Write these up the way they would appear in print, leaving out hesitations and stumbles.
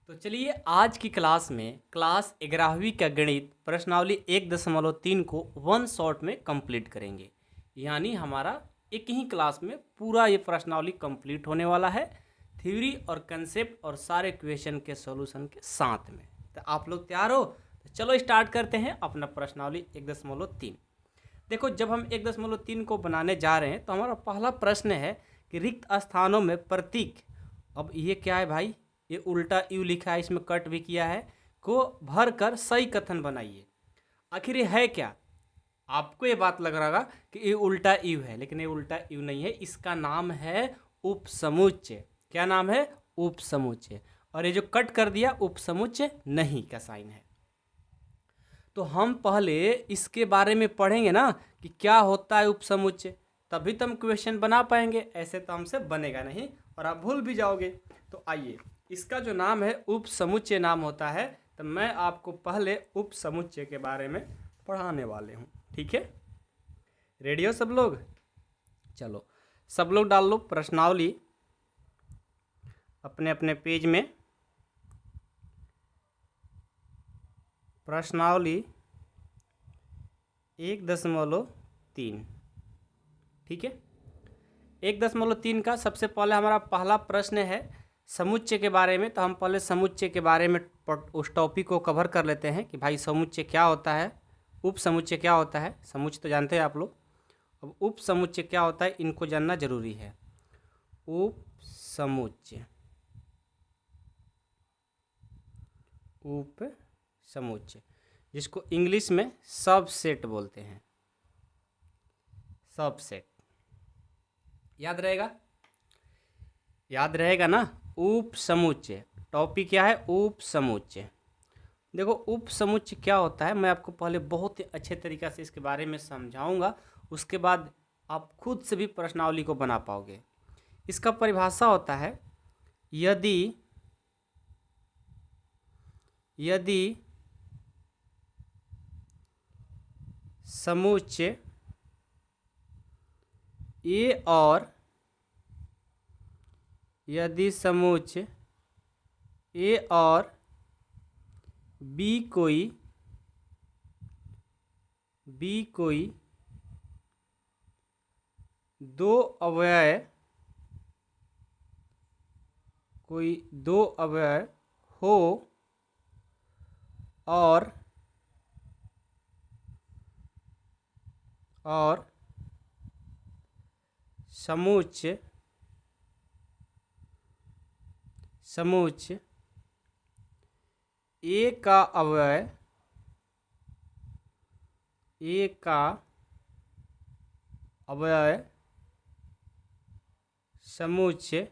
तो चलिए आज की क्लास में क्लास 11वीं का गणित प्रश्नावली 1.3 को वन शॉट में कंप्लीट करेंगे। यानी हमारा एक ही क्लास में पूरा ये प्रश्नावली कंप्लीट होने वाला है, थ्योरी और कंसेप्ट और सारे क्वेश्चन के सॉल्यूशन के साथ में। तो आप लोग तैयार हो? तो चलो स्टार्ट करते हैं अपना प्रश्नावली 1.3। देखो, जब हम 1.3 को बनाने जा रहे हैं तो हमारा पहला प्रश्न है कि रिक्त स्थानों में प्रतीक, अब ये क्या है भाई, ये उल्टा यू लिखा है, इसमें कट भी किया है, को भर कर सही कथन बनाइए। आखिर ये है क्या? आपको ये बात लग रहा होगा कि ये उल्टा यू है, लेकिन ये उल्टा यू नहीं है, इसका नाम है उपसमुच्चय। क्या नाम है? उपसमुच्चय। और ये जो कट कर दिया उपसमुच्चय नहीं का साइन है। तो हम पहले इसके बारे में पढ़ेंगे ना कि क्या होता है उपसमुच्चय, तभी तो हम क्वेश्चन बना पाएंगे, ऐसे तो हमसे बनेगा नहीं और आप भूल भी जाओगे। तो आइए, इसका जो नाम है उपसमुच्चय नाम होता है, तो मैं आपको पहले उपसमुच्चय के बारे में पढ़ाने वाले हूँ। ठीक है, रेडी हो सब लोग? चलो सब लोग डाल लो प्रश्नावली अपने अपने पेज में। प्रश्नावली 1.3, ठीक है। 1.3 का सबसे पहले हमारा पहला प्रश्न है समुच्चय के बारे में। तो हम पहले समुच्चय के बारे में उस टॉपिक को कवर कर लेते हैं कि भाई समुच्चय क्या होता है, उपसमुच्चय क्या होता है। समुच्चय तो जानते हैं आप लोग, अब उपसमुच्चय क्या होता है इनको जानना जरूरी है। उपसमुच्चय, उपसमुच्चय जिसको इंग्लिश में सबसेट बोलते हैं, सबसेट। याद रहेगा? याद रहेगा ना? उपसमुच्चय टॉपिक क्या है? उपसमुच्चय। देखो उपसमुच्चय क्या होता है, मैं आपको पहले बहुत ही अच्छे तरीक़ा से इसके बारे में समझाऊंगा, उसके बाद आप खुद से भी प्रश्नावली को बना पाओगे। इसका परिभाषा होता है यदि समुच्चय ए और यदि समुच्चय ए और बी कोई दो अवयव हो और समुच्चय ए का अवयव समुच्चय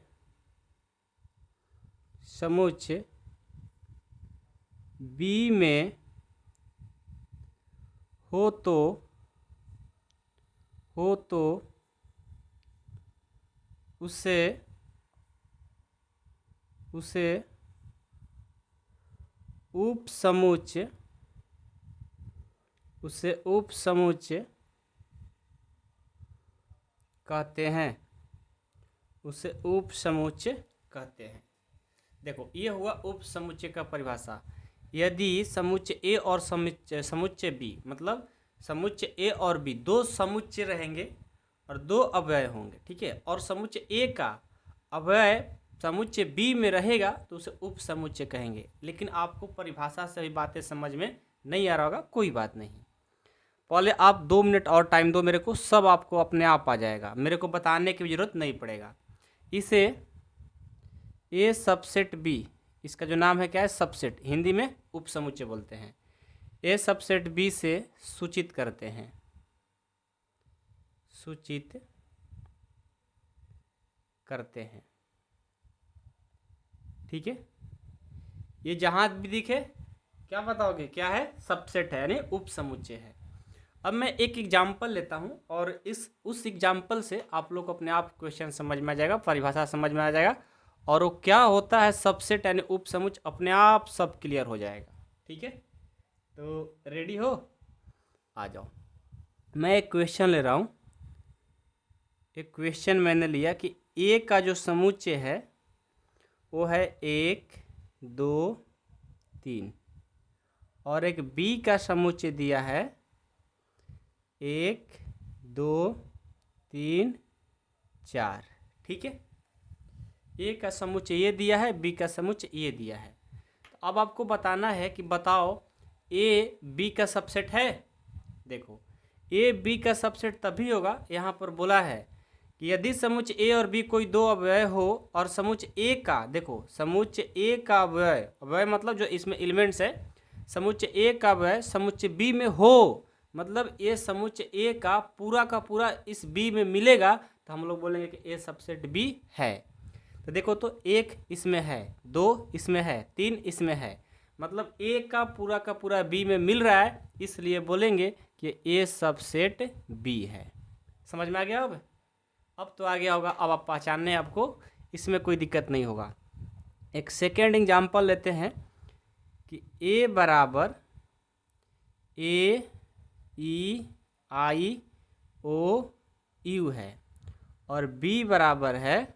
बी में हो तो उसे उपसमुच्चय कहते हैं, उसे उपसमुच्चय कहते हैं। देखो ये हुआ उपसमुच्चय का परिभाषा। यदि समुच्चय ए और समुच्चय बी, मतलब समुच्चय ए और बी दो समुच्चय रहेंगे और दो अवयव होंगे, ठीक है, और समुच्चय ए का अवयव समुच्चय बी में रहेगा तो उसे उपसमुच्चय कहेंगे। लेकिन आपको परिभाषा से भी बातें समझ में नहीं आ रहा होगा, कोई बात नहीं, पहले आप 2 मिनट और टाइम दो मेरे को, सब आपको अपने आप आ जाएगा, मेरे को बताने की जरूरत नहीं पड़ेगा। इसे ए सबसेट बी, इसका जो नाम है क्या है? सबसेट, हिंदी में उपसमुच्चय बोलते हैं। ए सबसेट बी से सूचित करते हैं, ठीक है। ये जहां भी दिखे क्या बताओगे? क्या है? सबसेट है, यानी उपसमुच्चय है। अब मैं एक एग्जाम्पल लेता हूं और उस एग्जाम्पल से आप लोग अपने आप क्वेश्चन समझ में आ जाएगा, परिभाषा समझ में आ जाएगा, और वो क्या होता है सबसेट यानी उपसमुच्चय, अपने आप सब क्लियर हो जाएगा। ठीक है, तो रेडी हो? आ जाओ। मैं एक क्वेश्चन ले रहा हूं, एक क्वेश्चन मैंने लिया कि ए का जो समुच्चय है वो है 1, 2 3 और एक बी का समुच्चय दिया है 1 2 3 4। ठीक है, ए का समुच्चय ये दिया है, बी का समुच्चय ये दिया है। तो अब आपको बताना है कि बताओ ए बी का सबसेट है। देखो ए बी का सबसेट तभी होगा, यहाँ पर बोला है कि यदि समुच्चय ए और बी कोई दो अव्यय हो और समुच्चय ए का, देखो समुच्चय ए का अव्यय, अव्यय मतलब जो इसमें एलिमेंट्स है, समुच्चय ए का अव्यय समुच्चय बी में हो, मतलब ये समुच्चय ए का पूरा इस बी में मिलेगा, तो हम लोग बोलेंगे कि ए सबसेट बी है। तो देखो तो 1 इसमें है, 2 इसमें है, 3 इसमें है, मतलब ए का पूरा बी में मिल रहा है, इसलिए बोलेंगे कि ए सबसेट बी है। समझ में आ गया? अब तो आ गया होगा, अब आप पहचानने आपको इसमें कोई दिक्कत नहीं होगा। एक सेकेंड एग्जाम्पल लेते हैं कि ए बराबर ए ई आई ओ यू है और बी बराबर है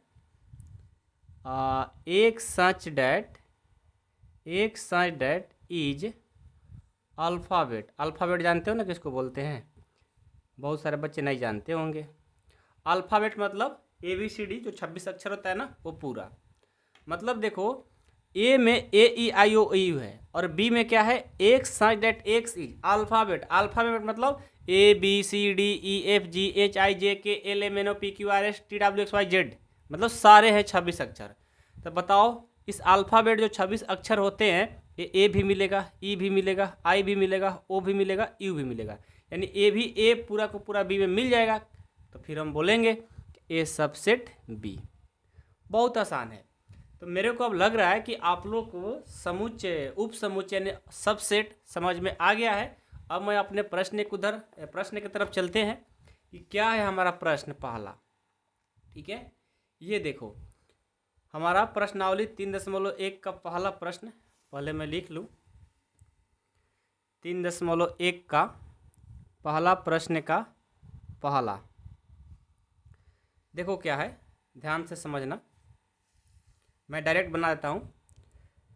एक such that is alphabet. Alphabet जानते हो ना किसको बोलते हैं? बहुत सारे बच्चे नहीं जानते होंगे। अल्फ़ाबेट मतलब ABCD जो 26 अक्षर होता है ना, वो पूरा। मतलब देखो ए में AEIOU है और बी में क्या है, एक such that x is alphabet. Alphabet मतलब ABCDEFGHIJKLMNOPQRSTWXYZ, मतलब सारे हैं 26 अक्षर। तो बताओ इस अल्फ़ाबेट जो 26 अक्षर होते हैं, ये ए भी मिलेगा, ई भी मिलेगा, आई भी मिलेगा, ओ भी मिलेगा, यू भी मिलेगा, यानी ए भी ए पूरा को पूरा बी में मिल जाएगा। तो फिर हम बोलेंगे ए सबसेट बी। बहुत आसान है। तो मेरे को अब लग रहा है कि आप लोग को समुच्चय, उप समुच्चय यानी सबसेट समझ में आ गया है। अब मैं अपने प्रश्न की तरफ चलते हैं कि क्या है हमारा प्रश्न पहला। ठीक है, ये देखो हमारा प्रश्नावली 3.1 का पहला प्रश्न, पहले मैं लिख लूँ। 3.1 का पहला प्रश्न का पहला, देखो क्या है, ध्यान से समझना, मैं डायरेक्ट बना देता हूँ।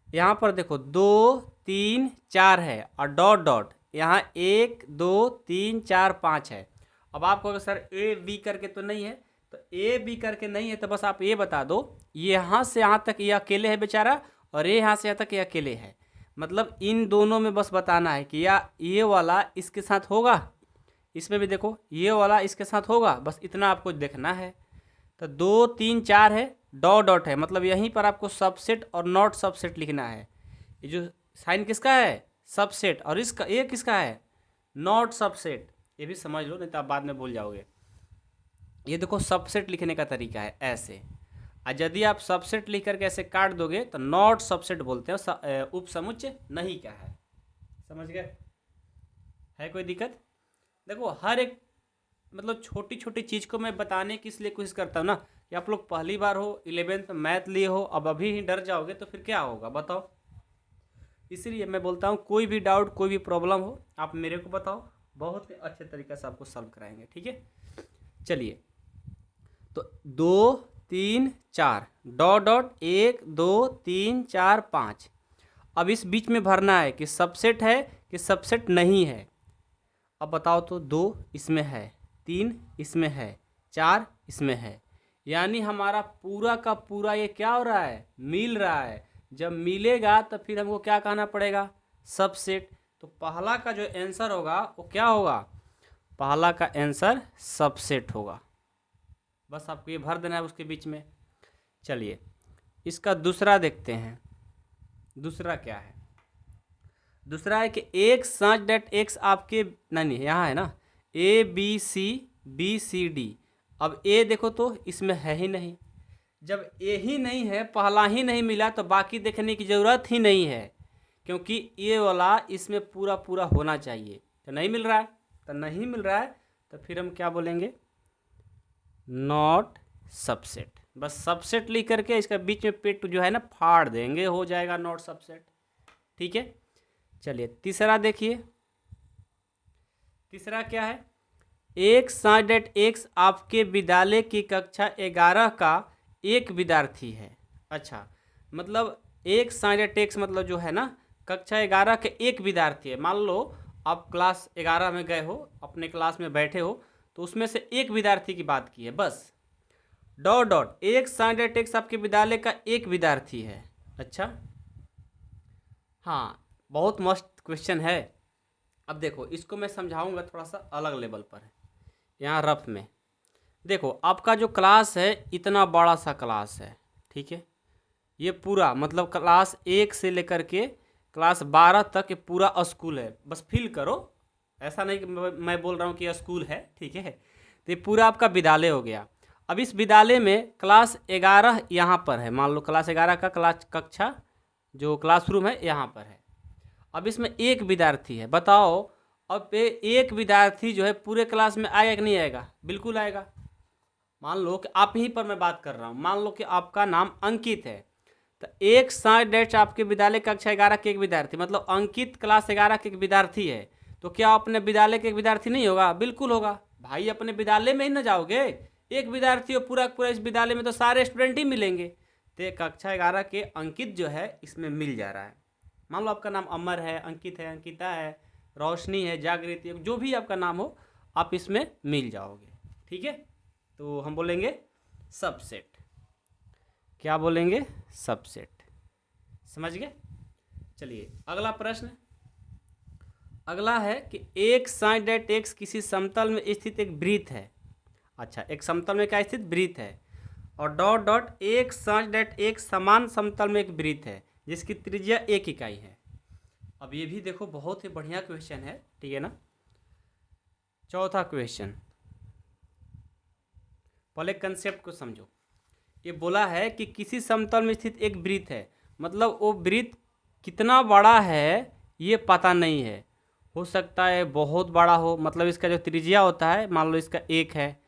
यहाँ पर देखो 2 3 4 है और डॉट डॉट, यहाँ 1 2 3 4 5 है। अब आप कहोगे सर ए बी करके तो नहीं है, तो ए बी करके नहीं है तो बस आप ये बता दो यहाँ से यहाँ तक ये अकेले है बेचारा और ये यहाँ से यहाँ तक ये अकेले है, मतलब इन दोनों में बस बताना है कि या ये वाला इसके साथ होगा, इसमें भी देखो ये वाला इसके साथ होगा, बस इतना आपको देखना है। तो 2 3 4 है, डॉट डॉट है, मतलब यहीं पर आपको सबसेट और नॉट सबसेट लिखना है। ये जो साइन किसका है, सबसेट, और इसका ये किसका है, नॉट सबसेट। ये भी समझ लो नहीं तो आप बाद में भूल जाओगे। ये देखो सबसेट लिखने का तरीका है ऐसे, और यदि आप सबसेट लिख करके ऐसे काट दोगे तो नॉट सबसेट बोलते हैं, उप समुच्चय नहीं क्या है। समझ गए? है कोई दिक्कत? देखो हर एक मतलब छोटी छोटी चीज़ को मैं बताने की इसलिए कोशिश करता हूँ ना कि आप लोग पहली बार हो, 11th मैथ लिए हो, अब अभी ही डर जाओगे तो फिर क्या होगा बताओ। इसलिए मैं बोलता हूँ कोई भी डाउट, कोई भी प्रॉब्लम हो आप मेरे को बताओ, बहुत ही अच्छे तरीके से आपको सॉल्व कराएंगे। ठीक है, चलिए। तो 2 3 4 डॉट डॉट 1 2 3 4 5। अब इस बीच में भरना है कि सबसेट है कि सबसेट नहीं है। अब बताओ तो 2 इसमें है, 3 इसमें है, 4 इसमें है, यानी हमारा पूरा का पूरा ये क्या हो रहा है, मिल रहा है। जब मिलेगा तो फिर हमको क्या कहना पड़ेगा, सबसेट। तो पहला का जो आंसर होगा वो क्या होगा, पहला का आंसर सबसेट होगा। बस आपको ये भर देना है उसके बीच में। चलिए इसका दूसरा देखते हैं। दूसरा क्या है, दूसरा है कि एक सच डैट एक्स आपके नहीं यहाँ है ना, ABCD। अब ए देखो तो इसमें है ही नहीं, जब ए ही नहीं है, पहला ही नहीं मिला, तो बाकी देखने की ज़रूरत ही नहीं है, क्योंकि ये वाला इसमें पूरा पूरा होना चाहिए। तो नहीं मिल रहा है, तो नहीं मिल रहा है, तो फिर हम क्या बोलेंगे, नॉट सबसेट। बस सबसेट लिख करके इसका बीच में पेट जो है ना फाड़ देंगे, हो जाएगा नॉट सबसेट। ठीक है, चलिए तीसरा देखिए। तीसरा क्या है, एक सच डैट एक्स आपके विद्यालय की कक्षा 11 का एक विद्यार्थी है। अच्छा, मतलब एक साइडेड टेक्स्ट मतलब जो है ना, कक्षा 11 के एक विद्यार्थी है। मान लो आप क्लास 11 में गए हो, अपने क्लास में बैठे हो, तो उसमें से एक विद्यार्थी की बात की है बस। डॉट डॉट एक साइडेड टेक्स्ट आपके विद्यालय का एक विद्यार्थी है। अच्छा, हाँ, बहुत मस्त क्वेश्चन है। अब देखो, इसको मैं समझाऊंगा थोड़ा सा अलग लेवल पर, यहाँ रफ में। देखो, आपका जो क्लास है इतना बड़ा सा क्लास है, ठीक है। ये पूरा मतलब क्लास 1 से लेकर के क्लास 12 तक ये पूरा स्कूल है। बस फील करो, ऐसा नहीं कि मैं बोल रहा हूँ कि यह स्कूल है, ठीक है। तो ये पूरा आपका विद्यालय हो गया। अब इस विद्यालय में क्लास 11 यहाँ पर है। मान लो क्लास 11 का कक्षा जो क्लासरूम है यहाँ पर है। अब इसमें एक विद्यार्थी है, बताओ अब एक विद्यार्थी जो है पूरे क्लास में आएगा कि नहीं आएगा? बिल्कुल आएगा। मान लो कि आप ही पर मैं बात कर रहा हूँ, मान लो कि आपका नाम अंकित है, तो एक साइड डेट आपके विद्यालय कक्षा 11 के एक विद्यार्थी, मतलब अंकित क्लास 11 के एक विद्यार्थी है, तो क्या अपने विद्यालय के एक विद्यार्थी नहीं होगा? बिल्कुल होगा भाई, अपने विद्यालय में ही ना जाओगे। एक विद्यार्थी हो पूरा पूरा, इस विद्यालय में तो सारे स्टूडेंट ही मिलेंगे। तो कक्षा 11 के अंकित जो है इसमें मिल जा रहा है। मान लो आपका नाम अमर है, अंकित है, अंकिता है, रोशनी है, जागृति है, जो भी आपका नाम हो आप इसमें मिल जाओगे, ठीक है। तो हम बोलेंगे सबसेट। क्या बोलेंगे? सबसेट। समझ गए? चलिए अगला प्रश्न। अगला है कि एक साइडेड टेक्स्ट किसी समतल में स्थित एक वृत्त है। अच्छा, एक समतल में क्या स्थित? वृत्त है। और डॉट डॉट एक साइडेड एक समान समतल में एक वृत्त है जिसकी त्रिज्या 1 इकाई है। अब ये भी देखो बहुत ही बढ़िया क्वेश्चन है, ठीक है ना। चौथा क्वेश्चन, पहले कंसेप्ट को समझो। ये बोला है कि किसी समतल में स्थित एक वृत्त है, मतलब वो वृत्त कितना बड़ा है ये पता नहीं है। हो सकता है बहुत बड़ा हो, मतलब इसका जो त्रिज्या होता है, मान लो इसका 1 है,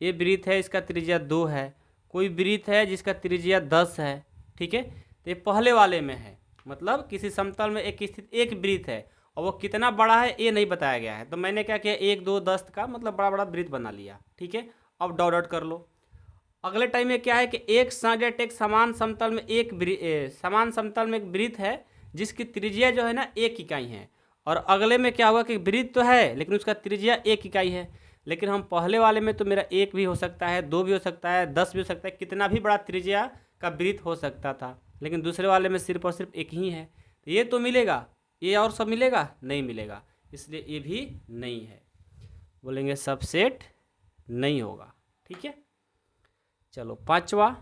ये वृत्त है इसका त्रिज्या 2 है, कोई वृत्त है जिसका त्रिज्या 10 है, ठीक है। तो ये पहले वाले में है, मतलब किसी समतल में एक स्थित एक वृत्त है और वो कितना बड़ा है ये नहीं बताया गया है। तो मैंने क्या किया, 1 2 10 का मतलब बड़ा बड़ा वृत्त बना लिया, ठीक है। अब डॉट डॉट कर लो। अगले टाइम में क्या है कि एक साइडेड एक समान समतल में समान समतल में एक वृत्त है जिसकी त्रिज्या जो है ना 1 इकाई है। और अगले में क्या हुआ कि वृत्त तो है लेकिन उसका त्रिज्या 1 इकाई है। लेकिन हम पहले वाले में तो मेरा 1 भी हो सकता है, 2 भी हो सकता है, 10 भी हो सकता है, कितना भी बड़ा त्रिज्या का वृत्त हो सकता था। लेकिन दूसरे वाले में सिर्फ और सिर्फ 1 ही है, तो ये तो मिलेगा, ये और सब मिलेगा? नहीं मिलेगा, इसलिए ये भी नहीं है। बोलेंगे सबसेट नहीं होगा, ठीक है। चलो पांचवा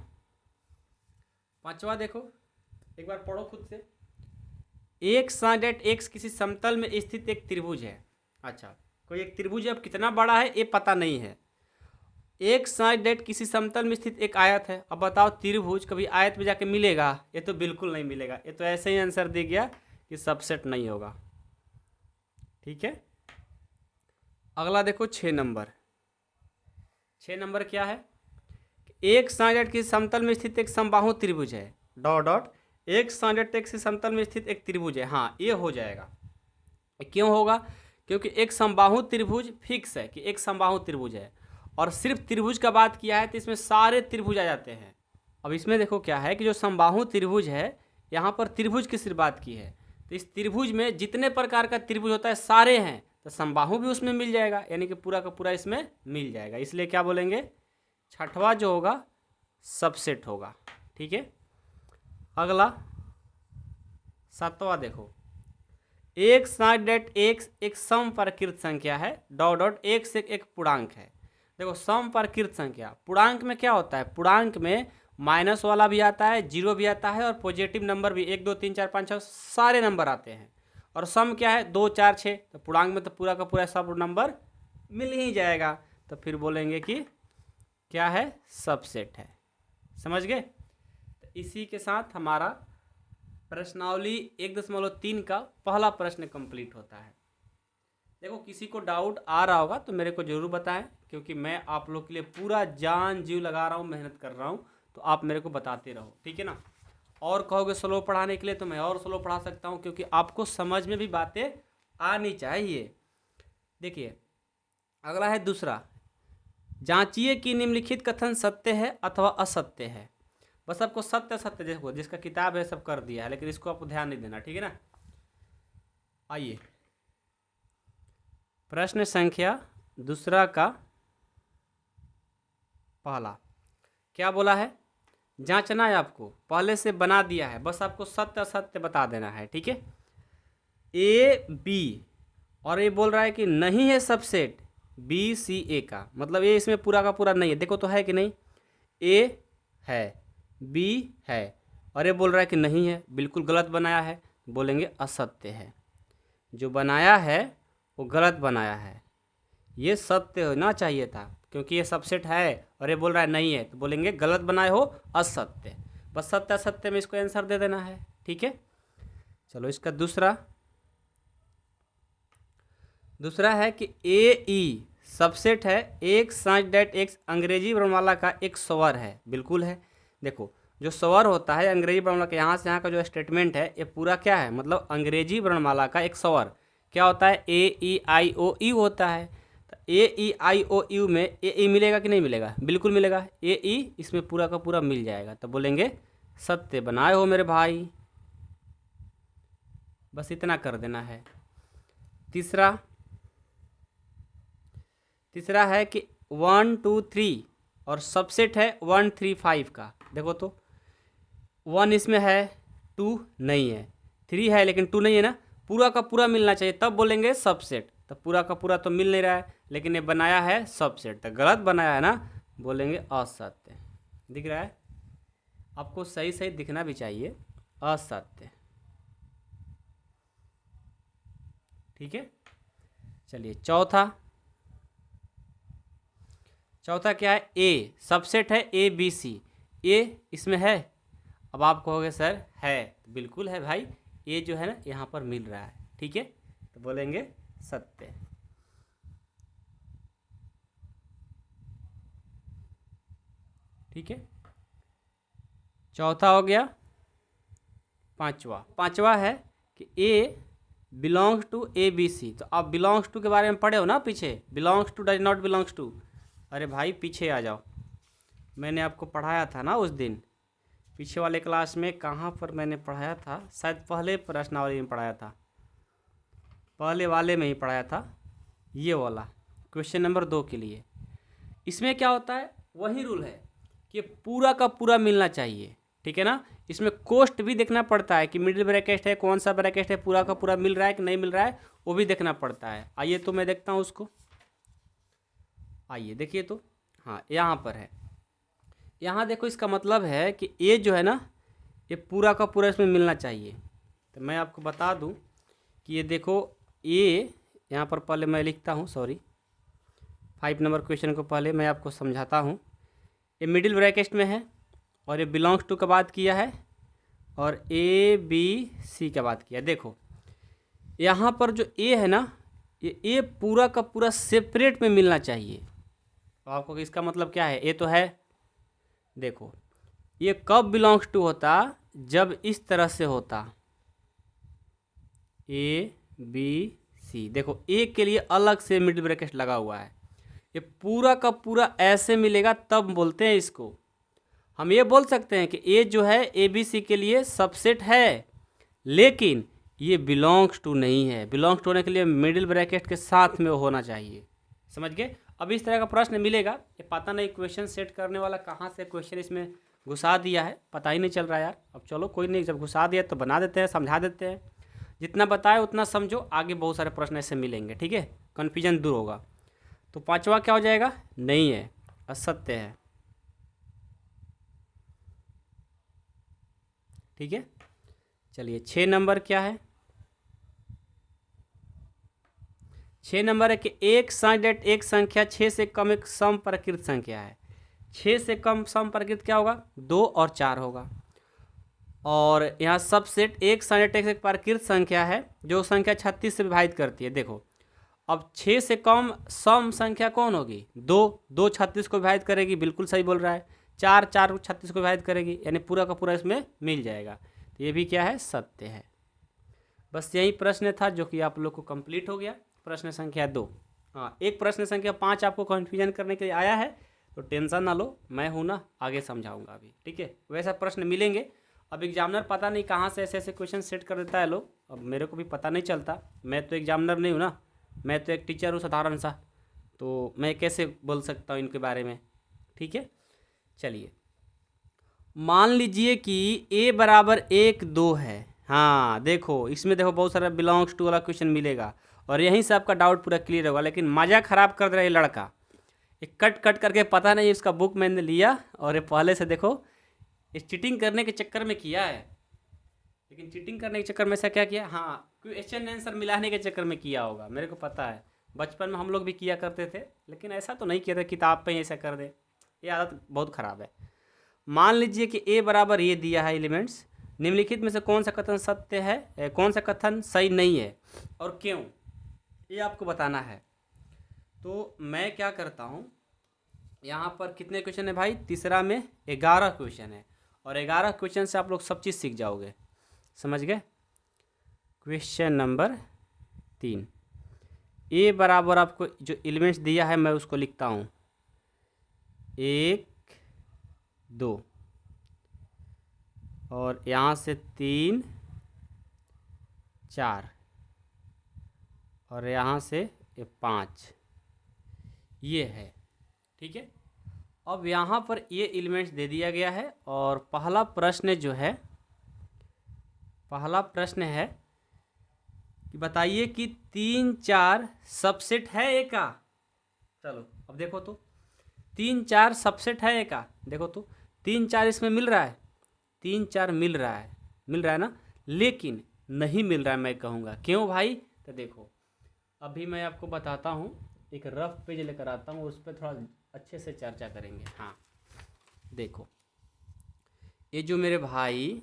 देखो, एक बार पढ़ो खुद से। एक साइडेड एक्स किसी समतल में स्थित एक त्रिभुज है। अच्छा, कोई एक त्रिभुज है, अब कितना बड़ा है ये पता नहीं है। एक साइडेड किसी समतल में स्थित एक आयत है। अब बताओ त्रिभुज कभी आयत में जाके मिलेगा? ये तो बिल्कुल नहीं मिलेगा, ये तो ऐसे ही आंसर दे गया कि सबसेट नहीं होगा, ठीक है। अगला देखो 6 नंबर। 6 नंबर क्या है? एक साइडेड किसी समतल में स्थित एक समबाहु त्रिभुज है। डॉट डॉट एक साइडेड किसी समतल में स्थित एक त्रिभुज है। हाँ, ये हो जाएगा। क्यों होगा? क्योंकि एक समबाहु त्रिभुज फिक्स है कि एक समबाहु त्रिभुज है, और सिर्फ त्रिभुज का बात किया है तो इसमें सारे त्रिभुज आ जाते हैं। अब इसमें देखो क्या है कि जो समबाहु त्रिभुज है, यहाँ पर त्रिभुज की सिर्फ बात की है, तो इस त्रिभुज में जितने प्रकार का त्रिभुज होता है सारे हैं, तो समबाहु भी उसमें मिल जाएगा, यानी कि पूरा का पूरा इसमें मिल जाएगा। इसलिए क्या बोलेंगे? छठवां जो होगा सबसेट होगा, ठीक है। अगला 7वां देखो। एक साइडेड एक्स एक समप्रकृत संख्या है। डॉट डॉट एक से एक पूर्णांक है। देखो समप्रकृत संख्या, पूर्णांक में क्या होता है? पूर्णांक में माइनस वाला भी आता है, जीरो भी आता है, और पॉजिटिव नंबर भी 1 2 3 4 5 6 सारे नंबर आते हैं। और सम क्या है? 2 4 6, तो पूर्णांक में तो पूरा का पूरा सब नंबर मिल ही जाएगा। तो फिर बोलेंगे कि क्या है? सबसेट है। समझ गए? तो इसी के साथ हमारा प्रश्नावली 1.3 का पहला प्रश्न कंप्लीट होता है। देखो किसी को डाउट आ रहा होगा तो मेरे को ज़रूर बताएं, क्योंकि मैं आप लोग के लिए पूरा जान जीव लगा रहा हूँ, मेहनत कर रहा हूँ, तो आप मेरे को बताते रहो, ठीक है ना। और कहोगे स्लो पढ़ाने के लिए तो मैं और स्लो पढ़ा सकता हूँ, क्योंकि आपको समझ में भी बातें आनी चाहिए। देखिए अगला है दूसरा, जांचिए कि निम्नलिखित कथन सत्य है अथवा असत्य है। बस आपको सत्य सत्य देखो, जिसका किताब है सब कर दिया है, लेकिन इसको आपको ध्यान नहीं देना, ठीक है ना। आइए प्रश्न संख्या दूसरा का पहला क्या बोला है, जांचना है आपको, पहले से बना दिया है, बस आपको सत्य सत्य बता देना है, ठीक है। ए बी और ये बोल रहा है कि नहीं है सबसेट बी सी ए का, मतलब ये इसमें पूरा का पूरा नहीं है, देखो तो है कि नहीं, ए है बी है और ये बोल रहा है कि नहीं है, बिल्कुल गलत बनाया है, बोलेंगे असत्य है। जो बनाया है वो गलत बनाया है, ये सत्य होना चाहिए था क्योंकि ये सबसेट है और ये बोल रहा है नहीं है, तो बोलेंगे गलत बनाए हो, असत्य। बस सत्य असत्य में इसको आंसर दे देना है, ठीक है। चलो इसका दूसरा है कि ए ई सबसेट है, एक सच डेट एक अंग्रेजी वर्णमाला का एक स्वर है, बिल्कुल है। देखो जो स्वर होता है अंग्रेजी वर्णमाला के, यहाँ से यहाँ का जो स्टेटमेंट है ये पूरा क्या है, मतलब अंग्रेजी वर्णमाला का एक स्वर क्या होता है, ए ई आई ओ यू होता है। तो ए ई आई ओ यू में ए ई मिलेगा कि नहीं मिलेगा, बिल्कुल मिलेगा, ए ई इसमें पूरा का पूरा मिल जाएगा, तो बोलेंगे सत्य बनाए हो मेरे भाई, बस इतना कर देना है। तीसरा है कि 1 2 3 और सबसेट है 1 3 5 का, देखो तो 1 इसमें है, 2 नहीं है, 3 है लेकिन 2 नहीं है ना, पूरा का पूरा मिलना चाहिए तब बोलेंगे सबसेट, तो पूरा का पूरा तो मिल नहीं रहा है, लेकिन ये बनाया है सबसेट, तो गलत बनाया है ना, बोलेंगे असत्य। दिख रहा है आपको, सही सही दिखना भी चाहिए, असत्य, ठीक है। चलिए चौथा क्या है, ए सबसेट है ए बी सी, ए इसमें है, अब आप कहोगे सर है, बिल्कुल है भाई, ए जो है ना यहाँ पर मिल रहा है, ठीक है, तो बोलेंगे सत्य, ठीक है। चौथा हो गया। पांचवा है कि A belongs to A B C, तो आप बिलोंग्स टू के बारे में पढ़े हो ना पीछे, belongs to does not belongs to, अरे भाई पीछे आ जाओ, मैंने आपको पढ़ाया था ना उस दिन, पीछे वाले क्लास में, कहाँ पर मैंने पढ़ाया था, शायद पहले प्रश्नावली में पढ़ाया था, पहले वाले में ही पढ़ाया था, ये वाला क्वेश्चन नंबर 2 के लिए। इसमें क्या होता है, वही रूल है कि पूरा का पूरा मिलना चाहिए, ठीक है ना। इसमें कोष्ट भी देखना पड़ता है कि मिडिल ब्रैकेट है, कौन सा ब्रैकेट है, पूरा का पूरा मिल रहा है कि नहीं मिल रहा है, वो भी देखना पड़ता है। आइए तो मैं देखता हूँ उसको, आइए देखिए तो, हाँ यहाँ पर है, यहाँ देखो, इसका मतलब है कि ए जो है ना ये पूरा का पूरा इसमें मिलना चाहिए। तो मैं आपको बता दूं कि ये देखो ए, यहाँ पर पहले मैं लिखता हूँ, सॉरी 5 नंबर क्वेश्चन को पहले मैं आपको समझाता हूँ। ये मिडिल ब्रैकेट में है और ये बिलोंग्स टू का बात किया है और ए बी सी का बात किया। देखो यहाँ पर जो ए है ना, ये ए पूरा का पूरा सेपरेट में मिलना चाहिए। तो आपको इसका मतलब क्या है, ए तो है, देखो ये कब बिलोंग्स टू होता, जब इस तरह से होता, ए बी सी, देखो ए के लिए अलग से मिडिल ब्रैकेट लगा हुआ है, ये पूरा का पूरा ऐसे मिलेगा तब बोलते हैं इसको। हम ये बोल सकते हैं कि ए जो है ए बी सी के लिए सबसेट है, लेकिन ये बिलोंग्स टू नहीं है, बिलोंग्स टू होने के लिए मिडिल ब्रैकेट के साथ में होना चाहिए, समझ गए। अब इस तरह का प्रश्न मिलेगा, ये पता नहीं क्वेश्चन सेट करने वाला कहाँ से क्वेश्चन इसमें घुसा दिया है, पता ही नहीं चल रहा यार। अब चलो कोई नहीं, जब घुसा दिया तो बना देते हैं, समझा देते हैं, जितना बताए उतना समझो, आगे बहुत सारे प्रश्न ऐसे मिलेंगे, ठीक है, कन्फ्यूजन दूर होगा। तो पांचवा क्या हो जाएगा, नहीं है, असत्य है, ठीक है। चलिए 6 नंबर क्या है, 6 नंबर है कि एक संख्या 6 से कम एक सम प्रकृत संख्या है। 6 से कम सम प्रकृत क्या होगा, 2 और 4 होगा। और यहाँ सबसेट एक प्रकृत संख्या है जो संख्या 36 से विभाजित करती है। देखो अब 6 से कम सम संख्या कौन होगी, 2 36 को विभाजित करेगी, बिल्कुल सही बोल रहा है। 4 36 को विभाजित करेगी, यानी पूरा का पूरा इसमें मिल जाएगा। तो ये भी क्या है, सत्य है। बस यही प्रश्न था जो कि आप लोग को कंप्लीट हो गया, प्रश्न संख्या 2। हाँ, एक प्रश्न संख्या 5 आपको कन्फ्यूजन करने के लिए आया है, तो टेंशन ना लो, मैं हूँ ना, आगे समझाऊंगा अभी, ठीक है। वैसा प्रश्न मिलेंगे। अब एग्जामिनर पता नहीं कहाँ से ऐसे ऐसे क्वेश्चन सेट कर देता है लोग, अब मेरे को भी पता नहीं चलता, मैं तो एग्जामिनर नहीं हूँ ना, मैं तो एक टीचर हूँ साधारण सा, तो मैं कैसे बोल सकता हूँ इनके बारे में, ठीक है। चलिए, मान लीजिए कि a बराबर 1 2 है। हाँ देखो, इसमें देखो बहुत सारा बिलोंग्स टू वाला क्वेश्चन मिलेगा, और यहीं से आपका डाउट पूरा क्लियर होगा। लेकिन मज़ा ख़राब कर दे रहा है ये लड़का, ये कट कट करके, पता नहीं इसका बुक मैंने लिया और ये पहले से देखो इस चीटिंग करने के चक्कर में किया है। लेकिन चीटिंग करने के चक्कर में ऐसा क्या किया, हाँ क्वेश्चन आंसर मिलाने के चक्कर में किया होगा, मेरे को पता है। बचपन में हम लोग भी किया करते थे, लेकिन ऐसा तो नहीं किया था किताब पे ही ऐसा कर दे, ये आदत बहुत ख़राब है। मान लीजिए कि a बराबर ये दिया है एलिमेंट्स, निम्नलिखित में से कौन सा कथन सत्य है, कौन सा कथन सही नहीं है और क्यों, ये आपको बताना है। तो मैं क्या करता हूँ, यहाँ पर कितने क्वेश्चन है भाई, तीसरा में 11 क्वेश्चन है, और 11 क्वेश्चन से आप लोग सब चीज़ सीख जाओगे, समझ गए। क्वेश्चन नंबर 3, a बराबर आपको जो एलिमेंट्स दिया है मैं उसको लिखता हूँ 1 2, और यहाँ से 3 4, और यहाँ से 5, ये है, ठीक है। अब यहाँ पर ये एलिमेंट्स दे दिया गया है, और पहला प्रश्न जो है, पहला प्रश्न है कि बताइए कि 3 4 सबसेट है ए का। चलो अब देखो तो, 3 4 सबसेट है ए का, देखो तो 3 4 इसमें मिल रहा है, 3 4 मिल रहा है, मिल रहा है ना, लेकिन नहीं मिल रहा है मैं कहूँगा, क्यों भाई। तो देखो अभी मैं आपको बताता हूँ, एक रफ पेज लेकर आता हूँ, उस पर थोड़ा अच्छे से चर्चा करेंगे। हाँ देखो, ये जो मेरे भाई,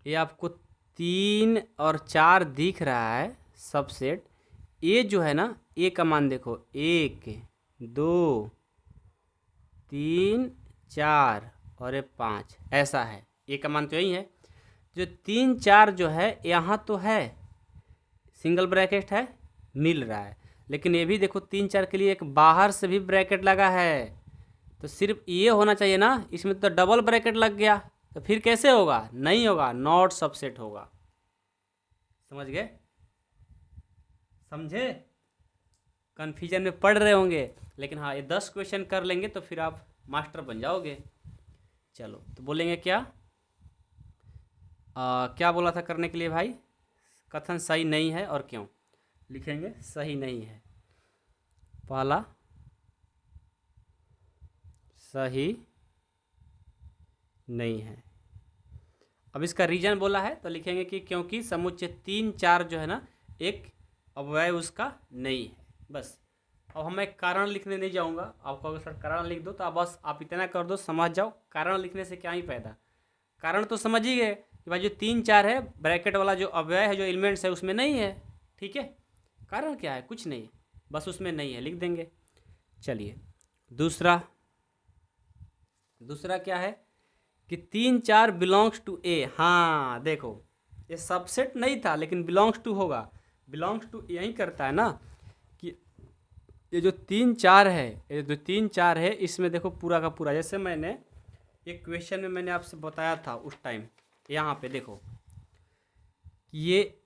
ये आपको 3 और 4 दिख रहा है सबसेट, ये जो है ना, ए का मान देखो 1 2 3 4 और ये 5, ऐसा है, ए का मान तो यही है। जो 3 4 जो है यहाँ तो है, सिंगल ब्रैकेट है, मिल रहा है, लेकिन ये भी देखो 3 4 के लिए एक बाहर से भी ब्रैकेट लगा है, तो सिर्फ ये होना चाहिए ना, इसमें तो डबल ब्रैकेट लग गया, तो फिर कैसे होगा, नहीं होगा, नॉट सबसेट होगा, समझ गए, समझे। कन्फ्यूजन में पढ़ रहे होंगे, लेकिन हाँ ये 10 क्वेश्चन कर लेंगे तो फिर आप मास्टर बन जाओगे। चलो तो बोलेंगे क्या, क्या बोला था करने के लिए भाई, कथन सही नहीं है और क्यों, लिखेंगे सही नहीं है, पहला सही नहीं है। अब इसका रीजन बोला है तो लिखेंगे कि क्योंकि समुच्चय 3 4 जो है ना, एक अवयय उसका नहीं है, बस। अब हम एक कारण लिखने नहीं जाऊंगा, आपको अगर सर कारण लिख दो तो आप बस आप इतना कर दो, समझ जाओ, कारण लिखने से क्या ही फायदा, कारण तो समझ ही गए कि भाई जो 3 4 है, ब्रैकेट वाला जो अवयय है, जो एलिमेंट्स है उसमें नहीं है, ठीक है। कारण क्या है, कुछ नहीं, बस उसमें नहीं है, लिख देंगे। चलिए दूसरा, दूसरा क्या है कि 3 4 बिलोंग्स टू ए। हाँ देखो, ये सबसेट नहीं था लेकिन बिलोंग्स टू होगा, बिलोंग्स टू यही करता है ना, कि ये जो 3 4 है, ये जो 3 4 है, इसमें देखो पूरा का पूरा, जैसे मैंने एक क्वेश्चन में मैंने आपसे बताया था उस टाइम, यहाँ पे देखो ये,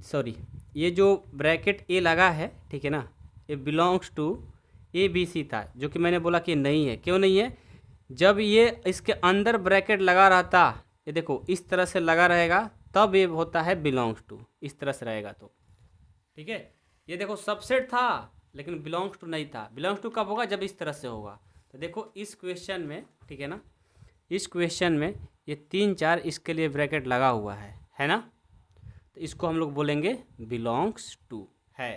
सॉरी, ये जो ब्रैकेट ए लगा है, ठीक है ना, ये belongs to A B C था, जो कि मैंने बोला कि नहीं है, क्यों नहीं है, जब ये इसके अंदर ब्रैकेट लगा रहता, ये देखो इस तरह से लगा रहेगा, तब ये होता है बिलोंग्स टू, इस तरह से रहेगा तो, ठीक है। ये देखो सबसेट था लेकिन बिलोंग्स टू नहीं था, बिलोंग्स टू कब होगा, जब इस तरह से होगा। तो देखो इस क्वेश्चन में, ठीक है ना, इस क्वेश्चन में ये 3 4 इसके लिए ब्रैकेट लगा हुआ है ना, तो इसको हम लोग बोलेंगे बिलोंग्स टू है,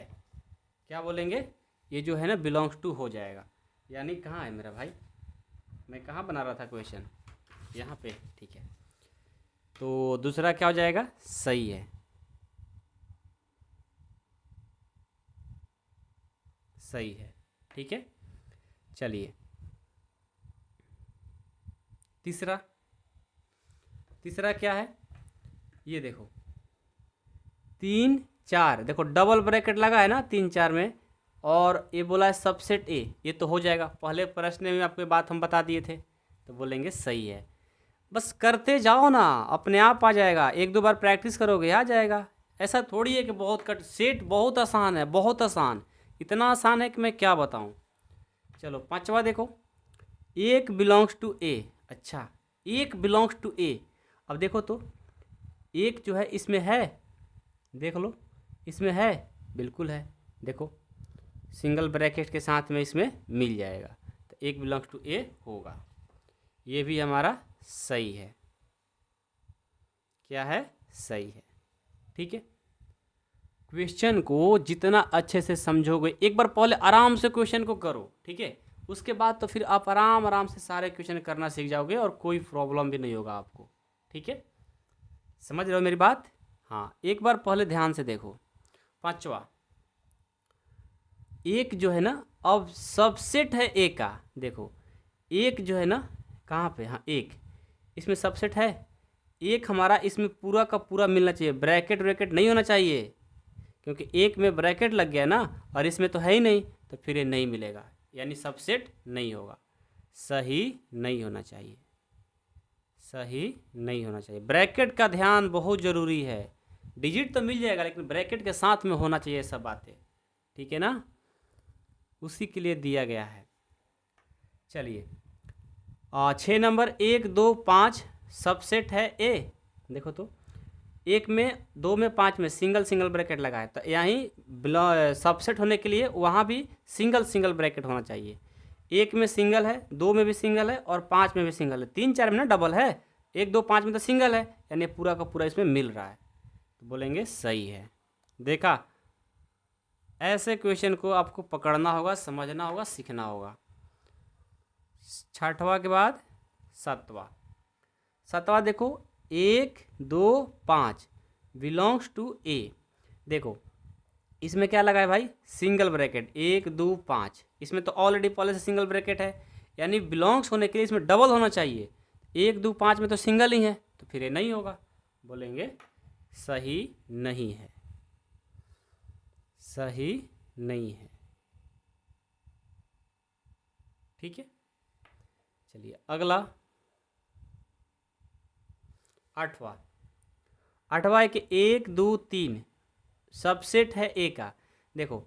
क्या बोलेंगे, ये जो है ना बिलोंग्स टू हो जाएगा। यानी कहाँ है मेरा भाई, मैं कहाँ बना रहा था क्वेश्चन, यहाँ पे, ठीक है। तो दूसरा क्या हो जाएगा, सही है, सही है, ठीक है। चलिए तीसरा, तीसरा क्या है, ये देखो 3 4, देखो डबल ब्रैकेट लगा है ना 3 4 में, और ये बोला है सबसेट ए, ये तो हो जाएगा, पहले प्रश्न में आपको बात हम बता दिए थे, तो बोलेंगे सही है। बस करते जाओ ना, अपने आप आ जाएगा, एक दो बार प्रैक्टिस करोगे आ जाएगा। ऐसा थोड़ी है कि बहुत कट, सेट बहुत आसान है, बहुत आसान, इतना आसान है कि मैं क्या बताऊं। चलो पांचवा देखो, एक बिलोंग्स टू ए। अच्छा, एक बिलोंग्स टू ए, अब देखो तो एक जो है इसमें है, देख लो इसमें है, बिल्कुल है, देखो सिंगल ब्रैकेट के साथ में इसमें मिल जाएगा, तो एक बिलोंग्स टू ए होगा, ये भी हमारा सही है। क्या है? सही है। ठीक है, क्वेश्चन को जितना अच्छे से समझोगे, एक बार पहले आराम से क्वेश्चन को करो, ठीक है, उसके बाद तो फिर आप आराम आराम से सारे क्वेश्चन करना सीख जाओगे और कोई प्रॉब्लम भी नहीं होगा आपको। ठीक है, समझ रहे हो मेरी बात? हाँ, एक बार पहले ध्यान से देखो। पांचवा, एक जो है ना, अब सबसेट है ए का, देखो एक जो है ना कहाँ पे, हाँ एक, इसमें सबसेट है, एक हमारा इसमें पूरा का पूरा मिलना चाहिए, ब्रैकेट ब्रैकेट नहीं होना चाहिए, क्योंकि एक में ब्रैकेट लग गया ना और इसमें तो है ही नहीं, तो फिर ये नहीं मिलेगा, यानी सबसेट नहीं होगा, सही नहीं होना चाहिए, सही नहीं होना चाहिए। ब्रैकेट का ध्यान बहुत ज़रूरी है, डिजिट तो मिल जाएगा लेकिन ब्रैकेट के साथ में होना चाहिए सब बातें, ठीक है ना, उसी के लिए दिया गया है। चलिए 6 नंबर, 1 2 5 सबसेट है ए, देखो तो एक में, दो में, पाँच में सिंगल सिंगल ब्रैकेट लगा है, तो यहीं सबसेट होने के लिए वहाँ भी सिंगल सिंगल ब्रैकेट होना चाहिए। एक में सिंगल है, दो में भी सिंगल है और पाँच में भी सिंगल है, तीन चार में ना डबल है, एक दो पाँच में तो सिंगल है, यानी पूरा का पूरा इसमें मिल रहा है, तो बोलेंगे सही है। देखा, ऐसे क्वेश्चन को आपको पकड़ना होगा, समझना होगा, सीखना होगा। छठवा के बाद सातवां, सातवां देखो, 1 2 5 बिलोंग्स टू ए, देखो इसमें क्या लगा है भाई, सिंगल ब्रैकेट, 1 2 5, इसमें तो ऑलरेडी पहले से सिंगल ब्रैकेट है, यानी बिलोंग्स होने के लिए इसमें डबल होना चाहिए, 1 2 5 में तो सिंगल ही है, तो फिर ये नहीं होगा, बोलेंगे सही नहीं है, सही नहीं है। ठीक है, चलिए अगला आठवां, आठवां है कि 1 2 3 सबसेट है ए का, देखो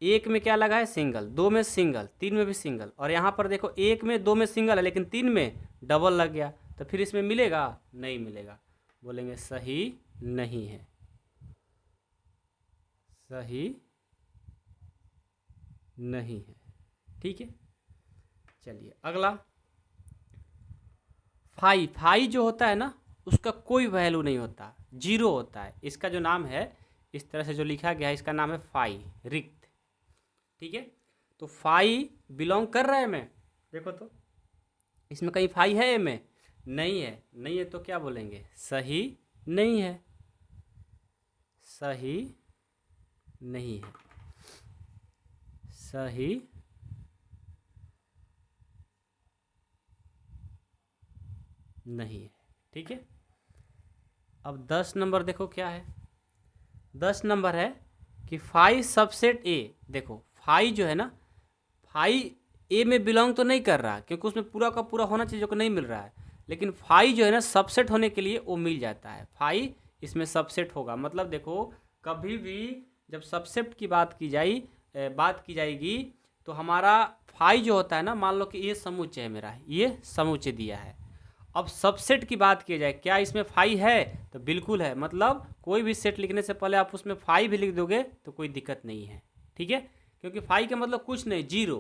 एक में क्या लगा है, सिंगल, दो में सिंगल, तीन में भी सिंगल, और यहाँ पर देखो एक में दो में सिंगल है लेकिन तीन में डबल लग गया, तो फिर इसमें मिलेगा, नहीं मिलेगा, बोलेंगे सही नहीं है, सही नहीं है। ठीक है, चलिए अगला 5, 5 जो होता है ना उसका कोई वैल्यू नहीं होता, जीरो होता है, इसका जो नाम है इस तरह से जो लिखा गया है इसका नाम है फाई, रिक्त। ठीक है, तो फाई बिलोंग कर रहा है में, देखो तो इसमें कहीं फाई है ए में, नहीं है, नहीं है, तो क्या बोलेंगे, सही नहीं है, सही नहीं है, सही नहीं है। ठीक है, अब 10 नंबर देखो क्या है, 10 नंबर है कि फाई सबसेट ए, देखो फाई जो है ना, फाई ए में बिलोंग तो नहीं कर रहा क्योंकि उसमें पूरा का पूरा होना चाहिए जो कि नहीं मिल रहा है, लेकिन फाई जो है ना सबसेट होने के लिए वो मिल जाता है, फाई इसमें सबसेट होगा, मतलब देखो कभी भी जब सबसेट की बात की जाएगी तो हमारा फाई जो होता है ना, मान लो कि ये समुच्चय है मेरा, ये समुच्चय दिया है, अब सबसेट की बात की जाए, क्या इसमें फाई है, तो बिल्कुल है, मतलब कोई भी सेट लिखने से पहले आप उसमें फाई भी लिख दोगे तो कोई दिक्कत नहीं है। ठीक है, क्योंकि फाई का मतलब कुछ नहीं, जीरो,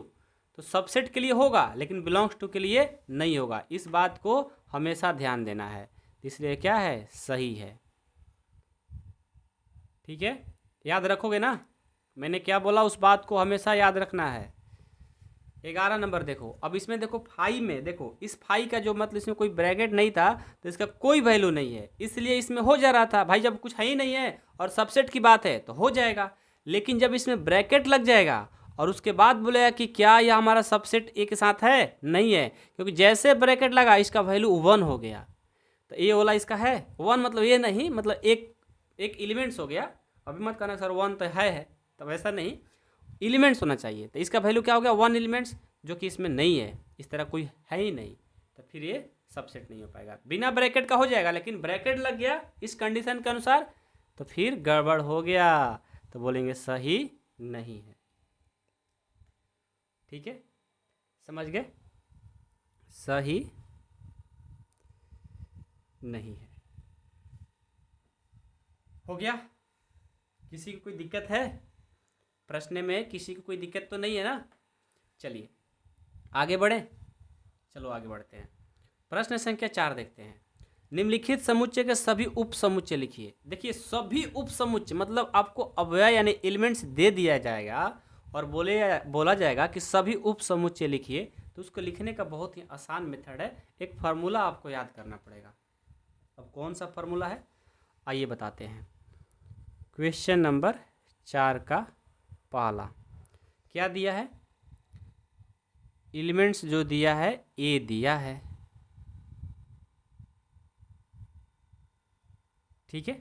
तो सबसेट के लिए होगा लेकिन बिलोंग्स टू के लिए नहीं होगा, इस बात को हमेशा ध्यान देना है, इसलिए क्या है, सही है। ठीक है, याद रखोगे ना, मैंने क्या बोला उस बात को हमेशा याद रखना है। 11 नंबर देखो, अब इसमें देखो फाई में, देखो इस फाई का जो मतलब इसमें कोई ब्रैकेट नहीं था तो इसका कोई वैल्यू नहीं है, इसलिए इसमें हो जा रहा था भाई, जब कुछ है ही नहीं है और सबसेट की बात है तो हो जाएगा, लेकिन जब इसमें ब्रैकेट लग जाएगा और उसके बाद बोलेगा कि क्या यह हमारा सबसेट ए के साथ है, नहीं है, क्योंकि जैसे ब्रैकेट लगा इसका वैल्यू 1 हो गया, तो ये वाला इसका है 1, मतलब ये नहीं, मतलब एक एलिमेंट्स हो गया, अभी मत कहना सर 1 तो है, तब ऐसा नहीं, एलिमेंट्स होना चाहिए। तो इसका वैल्यू क्या हो गया 1 एलिमेंट्स, जो कि इसमें नहीं है, इस तरह कोई है ही नहीं, तो फिर ये सबसेट नहीं हो पाएगा। बिना ब्रैकेट का हो जाएगा, लेकिन ब्रैकेट लग गया इस कंडीशन के अनुसार तो फिर गड़बड़ हो गया, तो बोलेंगे सही नहीं है। ठीक है, समझ गए, सही नहीं है। हो गया, किसी को कोई दिक्कत है प्रश्न में? किसी को कोई दिक्कत तो नहीं है ना? चलिए आगे बढ़े, चलो आगे बढ़ते हैं। प्रश्न संख्या 4 देखते हैं। निम्नलिखित समुच्चय के सभी उप समुच्चय लिखिए। देखिए सभी उप समुच्चय मतलब आपको अवयव यानी एलिमेंट्स दे दिया जाएगा और बोला जाएगा कि सभी उप समुच्चय लिखिए। तो उसको लिखने का बहुत ही आसान मेथड है, एक फार्मूला आपको याद करना पड़ेगा। अब कौन सा फार्मूला है आइए बताते हैं। क्वेश्चन नंबर 4 का पहला क्या दिया है? एलिमेंट्स जो दिया है ए दिया है, ठीक है।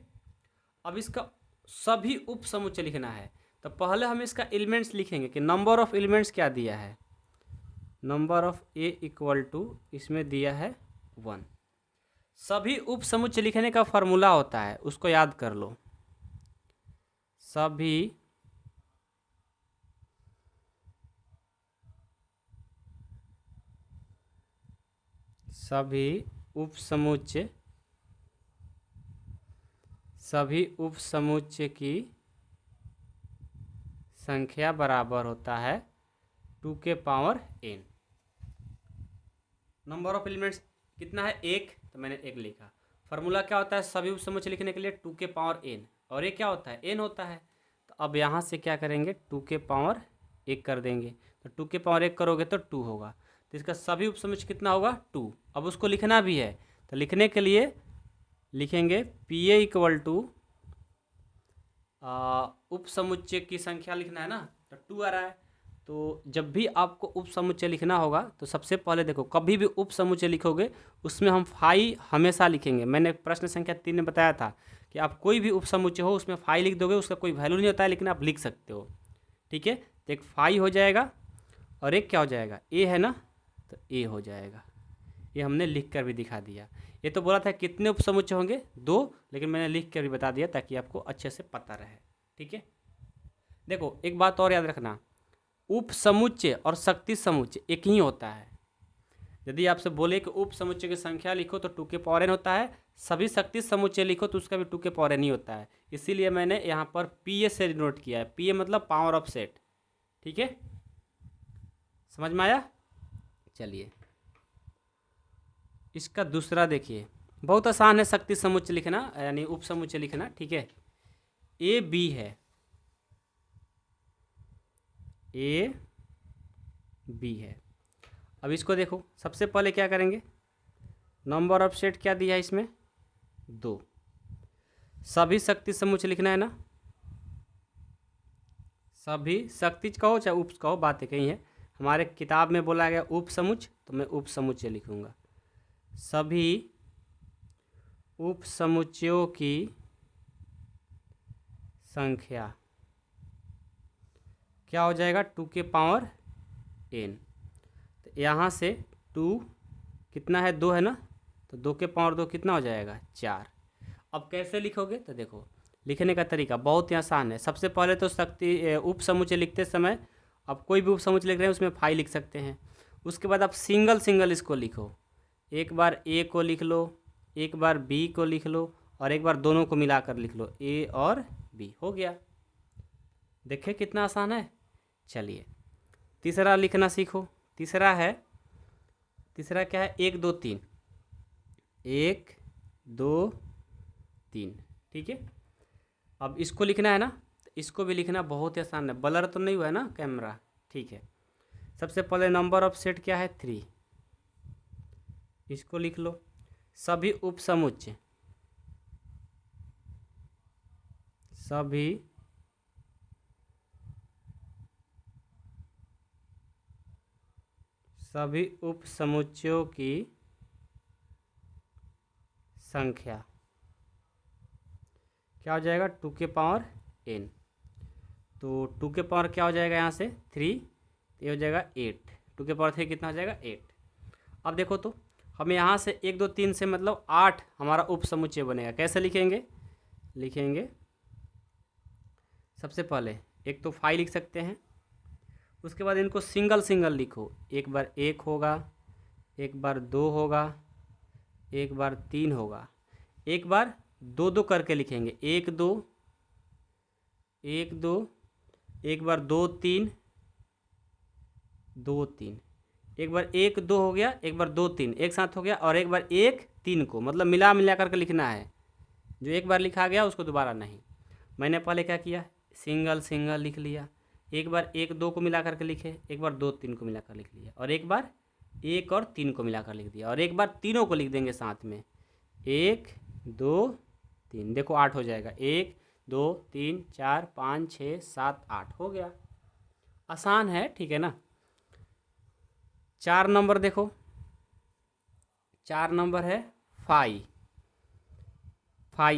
अब इसका सभी उप समुच्चय लिखना है, तो पहले हम इसका एलिमेंट्स लिखेंगे कि नंबर ऑफ एलिमेंट्स क्या दिया है, number of A equal to इसमें दिया है 1। सभी उप समुच्चय लिखने का फॉर्मूला होता है, उसको याद कर लो। सभी उप समुच्चय की संख्या बराबर होता है 2 के power n। Number of elements कितना है 1, तो मैंने 1 लिखा। फार्मूला क्या होता है सभी उप समुच्चय लिखने के लिए 2 के पावर n, और ये क्या होता है n होता है। तो अब यहाँ से क्या करेंगे 2 के पावर 1 कर देंगे, तो 2 के पावर 1 करोगे तो 2 होगा। तो इसका सभी उप समुच्चय कितना होगा 2। अब उसको लिखना भी है, तो लिखने के लिए लिखेंगे पी ए इक्वल टू उप समुच्चय की संख्या लिखना है ना, तो 2 आ रहा है। तो जब भी आपको उप समुच्चय लिखना होगा तो सबसे पहले देखो कभी भी उप समुच्चय लिखोगे उसमें हम फाई हमेशा लिखेंगे। मैंने प्रश्न संख्या 3 में बताया था कि आप कोई भी उप समुच्चय हो उसमें फाई लिख दोगे, उसका कोई वैल्यू नहीं होता है, लेकिन आप लिख सकते हो। ठीक है, तो एक फाई हो जाएगा और एक क्या हो जाएगा ए है ना, तो ए हो जाएगा। ये हमने लिख कर भी दिखा दिया। ये तो बोला था कितने उप समुच्चय होंगे 2, लेकिन मैंने लिख कर भी बता दिया ताकि आपको अच्छे से पता रहे। ठीक है, देखो एक बात और याद रखना, उप समुच्चय और शक्ति समुच्चय एक ही होता है। यदि आपसे बोले कि उप समुच्चय की संख्या लिखो तो 2 के पावर n होता है, सभी शक्ति समुच्चय लिखो तो उसका भी 2 के पावर n ही होता है। इसीलिए मैंने यहाँ पर पी ए से डिनोट किया है। पी ए मतलब पावर ऑफ सेट। ठीक है, समझ में आया? चलिए इसका दूसरा देखिए, बहुत आसान है शक्ति समुच्चय लिखना यानी उप समुच्चय लिखना। ठीक है, ए बी है, ए बी है। अब इसको देखो, सबसे पहले क्या करेंगे, नंबर ऑफ सेट क्या दिया है इसमें 2। सभी शक्ति समुच्चय लिखना है ना, सभी शक्ति कहो चाहे उप कहो, बात एक ही है। हमारे किताब में बोला गया उप समुच्चय, तो मैं उप समुच्चय लिखूंगा। सभी उप समुच्चयों की संख्या क्या हो जाएगा 2 के पावर n। तो यहाँ से 2 कितना है 2 है ना, तो 2 के पावर 2 कितना हो जाएगा 4। अब कैसे लिखोगे, तो देखो लिखने का तरीका बहुत ही आसान है। सबसे पहले तो शक्ति उप समुच्चय लिखते समय आप कोई भी उप समुच्चय लिख रहे हैं उसमें फाई लिख सकते हैं। उसके बाद आप सिंगल सिंगल इसको लिखो, एक बार ए को लिख लो, एक बार बी को लिख लो, और एक बार दोनों को मिलाकर लिख लो, ए और बी। हो गया, देखिए कितना आसान है। चलिए तीसरा लिखना सीखो। तीसरा क्या है 1 2 3, 1 2 3। ठीक है, अब इसको लिखना है ना, तो इसको भी लिखना बहुत ही आसान है। ब्लर तो नहीं हुआ है ना कैमरा? ठीक है, सबसे पहले नंबर ऑफ सेट क्या है 3, इसको लिख लो। सभी उप समुच्चय, सभी उप समुच्चयों की संख्या क्या हो जाएगा 2 के पावर n। तो 2 के पावर क्या हो जाएगा यहाँ से 3, ये हो जाएगा 8। 2 के पावर 3 कितना हो जाएगा 8। अब देखो तो हमें यहाँ से 1 2 3 से मतलब 8 हमारा उप समुच्चय बनेगा। कैसे लिखेंगे? लिखेंगे सबसे पहले एक तो 5 लिख सकते हैं, उसके बाद इनको सिंगल सिंगल लिखो। एक बार 1 होगा, एक बार 2 होगा, एक बार 3 होगा, एक बार 2 2 करके लिखेंगे। 1 2 1 2, एक बार 2 3 2 3, एक बार 1 2 हो गया, एक बार 2 3 एक साथ हो गया, और एक बार 1 3 को मतलब मिला करके लिखना है। जो एक बार लिखा गया उसको दोबारा नहीं। मैंने पहले क्या किया, सिंगल सिंगल लिख लिया। एक बार 1 2 को मिला करके लिखे, एक बार 2 3 को मिलाकर लिख लिया, और एक बार 1 और 3 को मिलाकर लिख दिया, और एक बार तीनों को लिख देंगे साथ में। 1 2 3, देखो 8 हो जाएगा। 1 2 3 4 5 6 7 8 हो गया। आसान है, ठीक है ना। 4 नंबर देखो, 4 नंबर है 5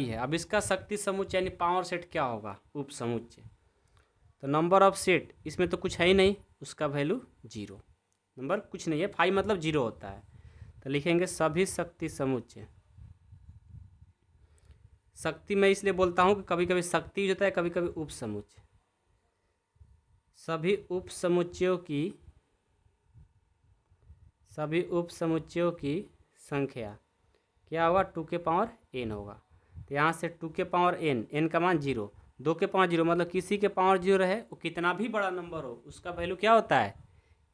है। अब इसका शक्ति समुच्चय यानी पावर सेट क्या होगा? उप समुच्चय। तो नंबर ऑफ सेट इसमें तो कुछ है ही नहीं, उसका वैल्यू 0। नंबर कुछ नहीं है, 5 मतलब 0 होता है। तो लिखेंगे सभी शक्ति समुच्चय। शक्ति मैं इसलिए बोलता हूँ कि कभी कभी शक्ति होता है, कभी कभी उप समुच्चय। सभी उप समुच्चयों की संख्या क्या होगा? 2 के पावर n होगा। तो यहाँ से 2 के पावर n का मान 0, 2 के पावर 0 मतलब किसी के पावर 0 रहे, वो कितना भी बड़ा नंबर हो उसका वैल्यू क्या होता है?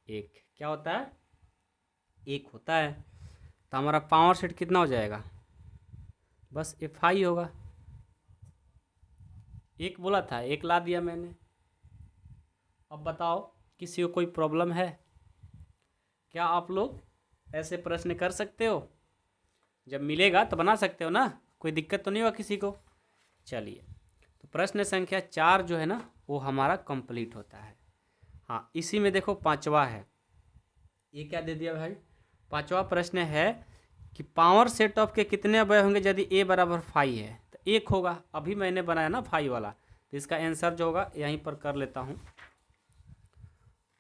1। क्या होता है? 1 होता है। तो हमारा पावर सेट कितना हो जाएगा? बस Fi होगा। 1 बोला था, 1 ला दिया मैंने। अब बताओ किसी को कोई प्रॉब्लम है? क्या आप लोग ऐसे प्रश्न कर सकते हो? जब मिलेगा तो बना सकते हो ना, कोई दिक्कत तो नहीं होगा किसी को? चलिए, तो प्रश्न संख्या 4 जो है ना वो हमारा कंप्लीट होता है। हाँ, इसी में देखो 5वां है। ये क्या दे दिया भाई? 5वां प्रश्न है कि पावर सेट ऑफ के कितने अवयव होंगे यदि a बराबर 5 है? तो 1 होगा। अभी मैंने बनाया ना 5 वाला, तो इसका आंसर जो होगा यहीं पर कर लेता हूँ।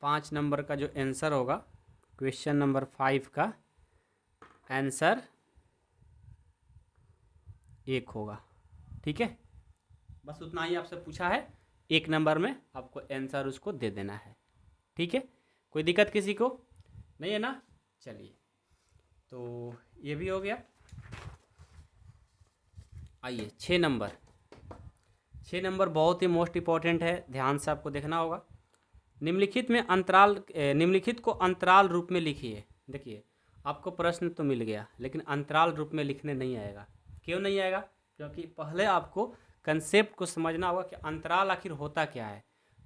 5 नंबर का जो आंसर होगा, क्वेश्चन नंबर 5 का आंसर 1 होगा। ठीक है, बस उतना ही आपसे पूछा है। 1 नंबर में आपको आंसर उसको दे देना है। ठीक है, कोई दिक्कत किसी को नहीं है ना? चलिए, तो ये भी हो गया। आइए 6 नंबर। 6 नंबर बहुत ही मोस्ट इंपॉर्टेंट है, ध्यान से आपको देखना होगा। निम्नलिखित को अंतराल रूप में लिखिए। देखिए, आपको प्रश्न तो मिल गया लेकिन अंतराल रूप में लिखने नहीं आएगा। क्यों नहीं आएगा? क्योंकि पहले आपको कंसेप्ट को समझना होगा कि अंतराल आखिर होता क्या है,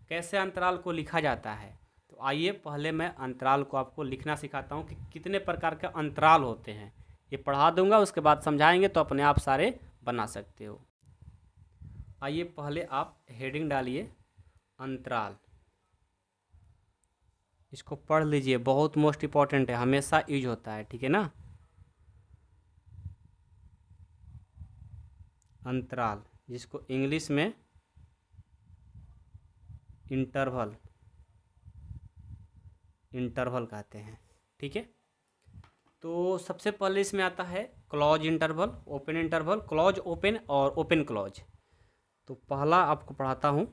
कैसे अंतराल को लिखा जाता है। तो आइए पहले मैं अंतराल को आपको लिखना सिखाता हूँ कि कितने प्रकार के अंतराल होते हैं। ये पढ़ा दूंगा, उसके बाद समझाएंगे तो अपने आप सारे बना सकते हो। आइए पहले आप हेडिंग डालिए अंतराल, इसको पढ़ लीजिए, बहुत मोस्ट इंपॉर्टेंट है, हमेशा यूज होता है। ठीक है ना? अंतराल, जिसको इंग्लिश में इंटरवल कहते हैं। ठीक है, तो सबसे पहले इसमें आता है close interval, open interval, close open और ओपन क्लोज। तो पहला आपको पढ़ाता हूँ,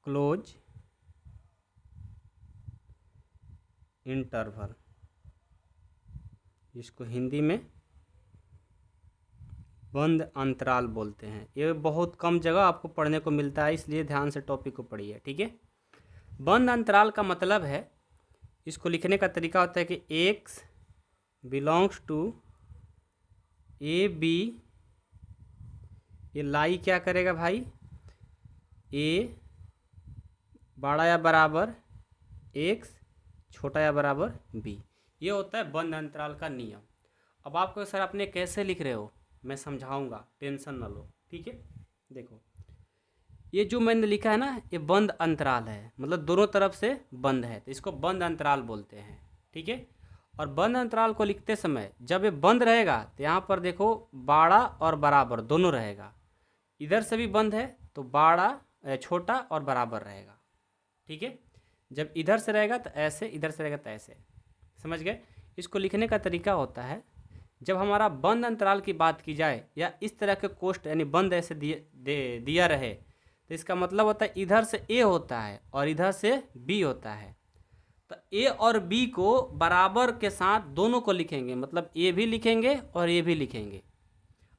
क्लोज इंटरवल, जिसको हिंदी में बंद अंतराल बोलते हैं। ये बहुत कम जगह आपको पढ़ने को मिलता है, इसलिए ध्यान से टॉपिक को पढ़िए। ठीक है, बंद अंतराल का मतलब है, इसको लिखने का तरीका होता है कि x belongs to A B. ये लाई क्या करेगा भाई? a बड़ा या बराबर x, छोटा या बराबर b। ये होता है बंद अंतराल का नियम। अब आपको सर आपने कैसे लिख रहे हो मैं समझाऊंगा, टेंशन न लो। ठीक है, देखो ये जो मैंने लिखा है ना, ये बंद अंतराल है, मतलब दोनों तरफ से बंद है, तो इसको बंद अंतराल बोलते हैं। ठीक है, और बंद अंतराल को लिखते समय जब ये बंद रहेगा तो यहाँ पर देखो बड़ा और बराबर दोनों रहेगा। इधर से भी बंद है तो बड़ा छोटा और बराबर रहेगा, ठीक है। जब इधर से रहेगा तो ऐसे, इधर से रहेगा तो ऐसे, समझ गए। इसको लिखने का तरीका होता है, जब हमारा बंद अंतराल की बात की जाए या इस तरह के कोष्ठ यानी बंद ऐसे दिया रहे, तो इसका मतलब होता है इधर से ए होता है और इधर से बी होता है। तो ए और बी को बराबर के साथ दोनों को लिखेंगे, मतलब ए भी लिखेंगे और ए भी लिखेंगे।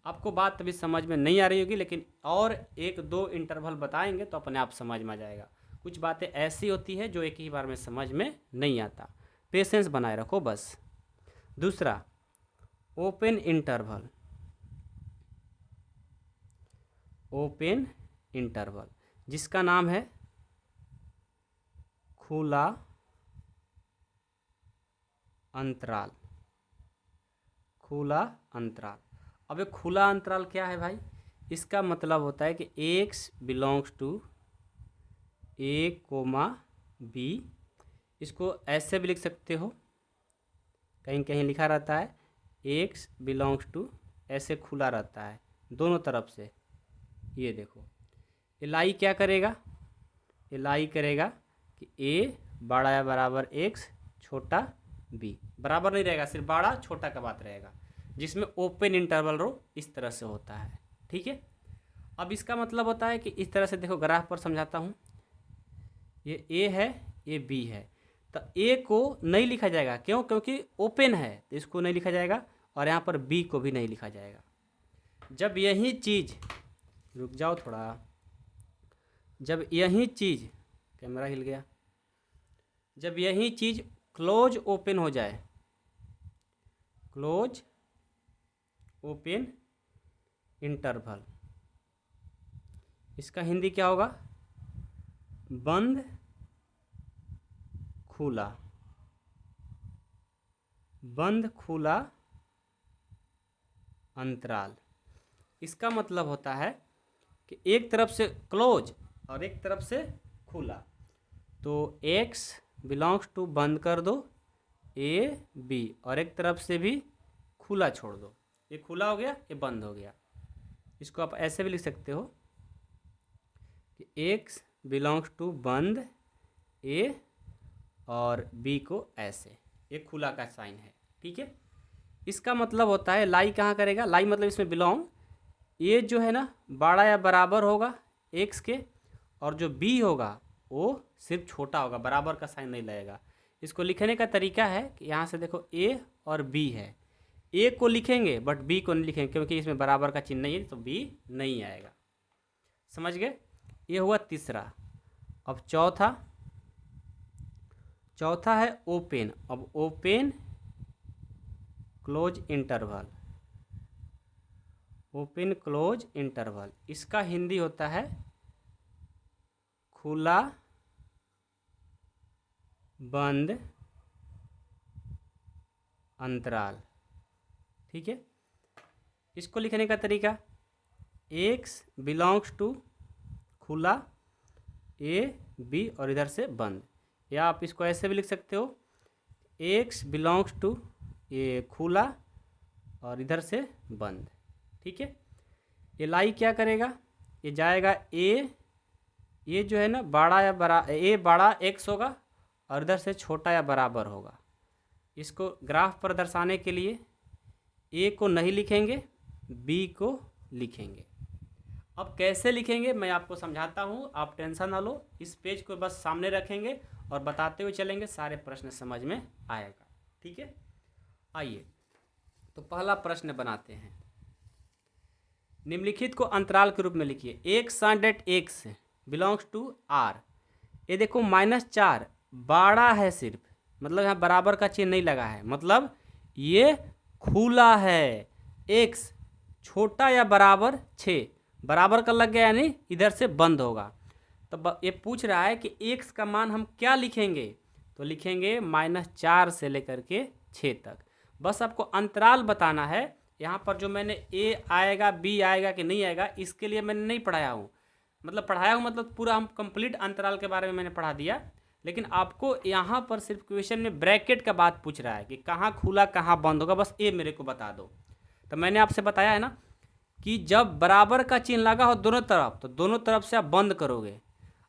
आपको बात अभी समझ में नहीं आ रही होगी, लेकिन और एक दो इंटरवल बताएंगे तो अपने आप समझ में आ जाएगा। कुछ बातें ऐसी होती है जो एक ही बार में समझ में नहीं आता, पेशेंस बनाए रखो बस। दूसरा, ओपन इंटरवल। ओपन इंटरवल जिसका नाम है खुला अंतराल। खुला अंतराल। अब ये खुला अंतराल क्या है भाई? इसका मतलब होता है कि x belongs to a, b। इसको ऐसे भी लिख सकते हो, कहीं कहीं लिखा रहता है x बिलोंग्स टू, ऐसे खुला रहता है दोनों तरफ से। ये देखो, लाई क्या करेगा? लाई करेगा कि a बड़ा या बराबर x, छोटा b। बराबर नहीं रहेगा, सिर्फ बड़ा छोटा का बात रहेगा, जिसमें ओपन इंटरवल रो इस तरह से होता है, ठीक है। अब इसका मतलब होता है कि इस तरह से देखो, ग्राफ पर समझाता हूँ। ये a है, ये b है, तो a को नहीं लिखा जाएगा, क्यों? क्योंकि ओपन है तो इसको नहीं लिखा जाएगा, और यहाँ पर b को भी नहीं लिखा जाएगा। जब यही चीज़, रुक जाओ थोड़ा, जब यही चीज़, कैमरा हिल गया, जब यही चीज़ क्लोज ओपन हो जाए, क्लोज ओपन इंटरवल, इसका हिंदी क्या होगा? बंद खुला। बंद खुला अंतराल। इसका मतलब होता है कि एक तरफ से क्लोज और एक तरफ से खुला, तो x बिलोंग्स टू बंद कर दो a b, और एक तरफ से भी खुला छोड़ दो। ये खुला हो गया, ये बंद हो गया। इसको आप ऐसे भी लिख सकते हो कि x बिलोंग्स टू बंद a और b को ऐसे, ये खुला का साइन है, ठीक है। इसका मतलब होता है लाई कहाँ करेगा? लाई मतलब इसमें बिलोंग, ये जो है ना बड़ा या बराबर होगा x के, और जो b होगा वो सिर्फ छोटा होगा, बराबर का साइन नहीं लगेगा। इसको लिखने का तरीका है कि यहाँ से देखो a और b है, a को लिखेंगे बट b को नहीं लिखेंगे, क्योंकि इसमें बराबर का चिन्ह नहीं है, तो b नहीं आएगा। समझ गए? ये हुआ तीसरा। अब चौथा है ओपन। अब open close interval. Open close interval, इसका हिंदी होता है खुला बंद अंतराल, ठीक है। इसको लिखने का तरीका, x बिलोंग्स टू खुला a b और इधर से बंद, या आप इसको ऐसे भी लिख सकते हो x बिलोंग्स टू ये खुला और इधर से बंद, ठीक है। ये लाई क्या करेगा? ये जाएगा a, ये जो है ना बड़ा या a बड़ा x होगा और इधर से छोटा या बराबर होगा। इसको ग्राफ पर दर्शाने के लिए a को नहीं लिखेंगे, b को लिखेंगे। अब कैसे लिखेंगे मैं आपको समझाता हूँ, आप टेंशन ना लो, इस पेज को बस सामने रखेंगे और बताते हुए चलेंगे, सारे प्रश्न समझ में आएगा, ठीक है। आइए तो पहला प्रश्न बनाते हैं। निम्नलिखित को अंतराल के रूप में लिखिए। x belongs to r। ये देखो -4 बड़ा है सिर्फ, मतलब यहाँ बराबर का चिन्ह नहीं लगा है, मतलब ये खुला है। x छोटा या बराबर 6, बराबर का लग गया यानी इधर से बंद होगा। तो ये पूछ रहा है कि x का मान हम क्या लिखेंगे, तो लिखेंगे -4 से लेकर के 6 तक। बस आपको अंतराल बताना है। यहाँ पर जो मैंने a आएगा b आएगा कि नहीं आएगा, इसके लिए मैंने नहीं पढ़ाया हूँ, मतलब पढ़ाया हूँ मतलब पूरा हम कंप्लीट अंतराल के बारे में मैंने पढ़ा दिया, लेकिन आपको यहाँ पर सिर्फ क्वेश्चन में ब्रैकेट का बात पूछ रहा है कि कहाँ खुला कहाँ बंद होगा, बस ये मेरे को बता दो। तो मैंने आपसे बताया है ना कि जब बराबर का चिन्ह लगा हो दोनों तरफ तो दोनों तरफ से आप बंद करोगे,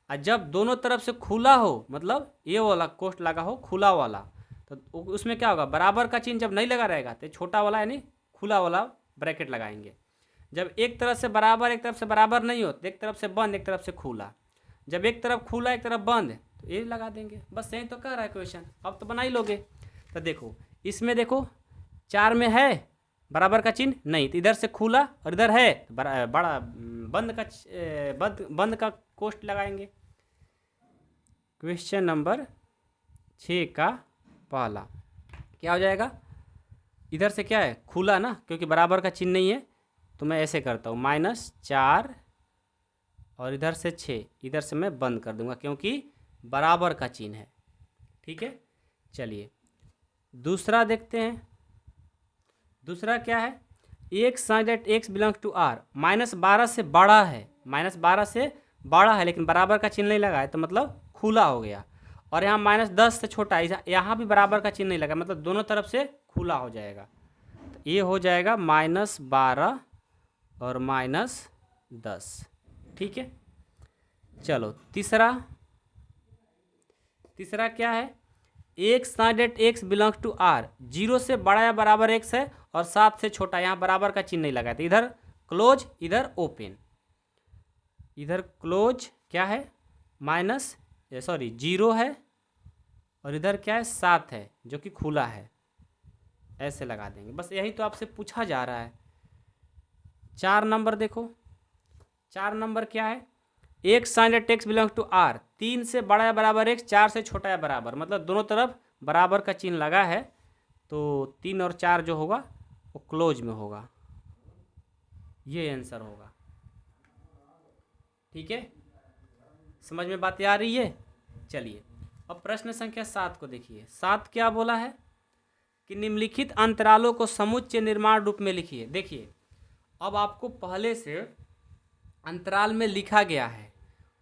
और जब दोनों तरफ से खुला हो, मतलब ये वाला कोष्ठ लगा हो खुला वाला, तो उसमें क्या होगा, बराबर का चिन्ह जब नहीं लगा रहेगा तो छोटा वाला यानी खुला वाला ब्रैकेट लगाएंगे। जब एक तरफ से बराबर एक तरफ से बराबर नहीं हो तो एक तरफ से बंद एक तरफ से खुला, जब एक तरफ खुला एक तरफ बंद तो ये लगा देंगे। बस यही तो कह रहा है क्वेश्चन, अब तो बना ही लोगे। तो देखो इसमें देखो 4 में है बराबर का चिन्ह नहीं, तो इधर से खुला और इधर है तो बड़ा बंद का कोष्ठ लगाएंगे। क्वेश्चन नंबर 6 का पहला क्या हो जाएगा, इधर से क्या है खुला ना, क्योंकि बराबर का चिन्ह नहीं है तो मैं ऐसे करता हूँ -4 और इधर से 6, इधर से मैं बंद कर दूंगा क्योंकि बराबर का चिन्ह है। ठीक है, चलिए दूसरा देखते हैं। दूसरा क्या है, x sign that x belongs to r, -12 से बड़ा है, -12 से बड़ा है लेकिन बराबर का चिन्ह नहीं लगा है तो मतलब खुला हो गया। और यहाँ -10 से छोटा है, यहाँ भी बराबर का चिन्ह नहीं लगा, मतलब दोनों तरफ से खुला हो जाएगा। तो ये हो जाएगा -12 और -10। ठीक है, चलो तीसरा क्या है, x sign that x belongs to r, 0 से बड़ा या बराबर x है और 7 से छोटा, यहाँ बराबर का चिन्ह नहीं लगा है तो इधर क्लोज इधर ओपन, इधर क्लोज क्या है 0 है और इधर क्या है 7 है जो कि खुला है, ऐसे लगा देंगे। बस यही तो आपसे पूछा जा रहा है। 4 नंबर देखो, 4 नंबर क्या है, x sign that x belongs to r, 3 से बड़ा या बराबर x, 4 से छोटा या बराबर, मतलब दोनों तरफ बराबर का चिन्ह लगा है तो 3 और 4 जो होगा वो क्लोज में होगा, ये आंसर होगा। ठीक है, समझ में बात आ रही है। चलिए अब प्रश्न संख्या 7 को देखिए। 7 क्या बोला है कि निम्नलिखित अंतरालों को समुच्चय निर्माण रूप में लिखिए। देखिए अब आपको पहले से अंतराल में लिखा गया है,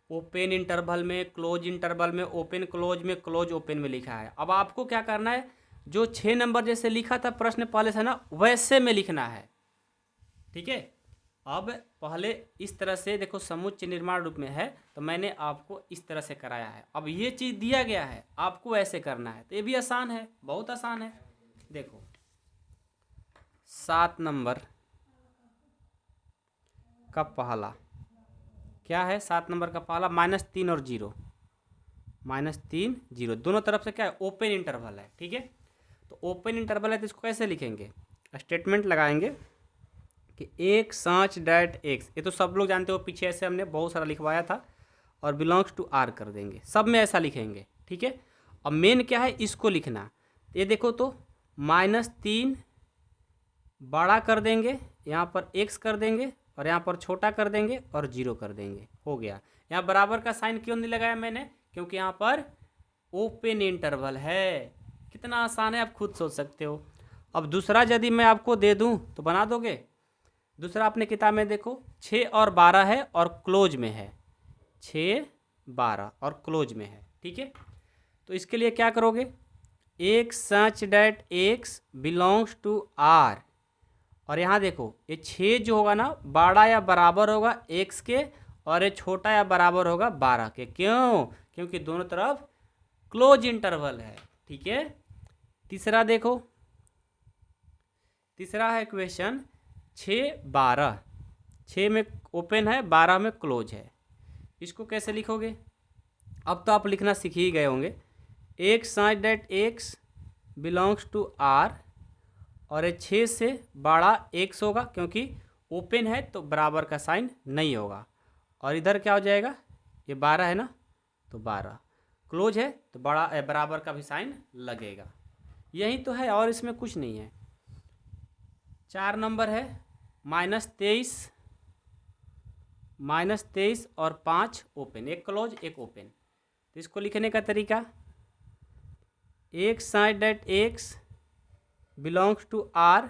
ओपन इंटरवल में, क्लोज इंटरवल में, ओपन क्लोज में, क्लोज ओपन में लिखा है। अब आपको क्या करना है, जो 6 नंबर जैसे लिखा था प्रश्न पहले से ना वैसे में लिखना है। ठीक है, अब पहले इस तरह से देखो समुच्चय निर्माण रूप में है तो मैंने आपको इस तरह से कराया है। अब ये चीज़ दिया गया है आपको ऐसे करना है, तो ये भी आसान है, बहुत आसान है। देखो 7 नंबर का पहला क्या है, 7 नंबर का पहला -3 और 0, -3 0 दोनों तरफ से क्या है ओपन इंटरवल है। ठीक है, तो ओपन इंटरवल है तो इसको कैसे लिखेंगे, स्टेटमेंट लगाएंगे कि x साच डैट x, ये तो सब लोग जानते हो, पीछे ऐसे हमने बहुत सारा लिखवाया था, और बिलोंग्स टू r कर देंगे, सब में ऐसा लिखेंगे। ठीक है, अब मेन क्या है इसको लिखना, ये देखो तो -3 बड़ा कर देंगे, यहाँ पर x कर देंगे और यहाँ पर छोटा कर देंगे और 0 कर देंगे, हो गया। यहाँ बराबर का साइन क्यों नहीं लगाया मैंने, क्योंकि यहाँ पर ओपन इंटरवल है। कितना आसान है आप खुद सोच सकते हो। अब दूसरा यदि मैं आपको दे दूं तो बना दोगे। दूसरा अपने किताब में देखो 6 और 12 है और क्लोज में है, 6 12 और क्लोज में है। ठीक है, तो इसके लिए क्या करोगे, x such that x belongs to r, और यहाँ देखो ये 6 जो होगा ना बड़ा या बराबर होगा x के और ये छोटा या बराबर होगा 12 के। क्यों, क्योंकि दोनों तरफ क्लोज इंटरवल है। ठीक है, तीसरा देखो, तीसरा है क्वेश्चन 6 12, 6 में ओपन है 12 में क्लोज है, इसको कैसे लिखोगे। अब तो आप लिखना सीख ही गए होंगे, x side that x belongs to r, और ये 6 से बड़ा x होगा क्योंकि ओपन है तो बराबर का साइन नहीं होगा, और इधर क्या हो जाएगा, ये 12 है ना तो 12, क्लोज है तो बड़ा बराबर का भी साइन लगेगा। यही तो है और इसमें कुछ नहीं है। 4 नंबर है -23 और 5 ओपन, एक क्लोज एक ओपन, तो इसको लिखने का तरीका x side that x belongs to r,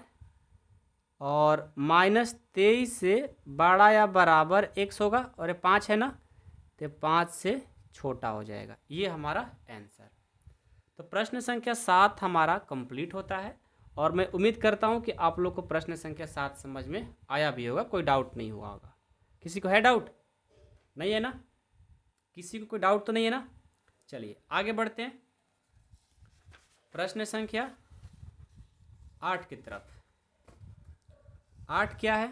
और -23 से बड़ा या बराबर x होगा, और ये 5 है ना तो 5 से छोटा हो जाएगा। ये हमारा आंसर। तो प्रश्न संख्या 7 हमारा कंप्लीट होता है, और मैं उम्मीद करता हूँ कि आप लोग को प्रश्न संख्या 7 समझ में आया भी होगा, कोई डाउट नहीं हुआ होगा। किसी को है डाउट? नहीं है ना? किसी को कोई डाउट तो नहीं है ना? चलिए आगे बढ़ते हैं प्रश्न संख्या 8 की तरफ। 8 क्या है,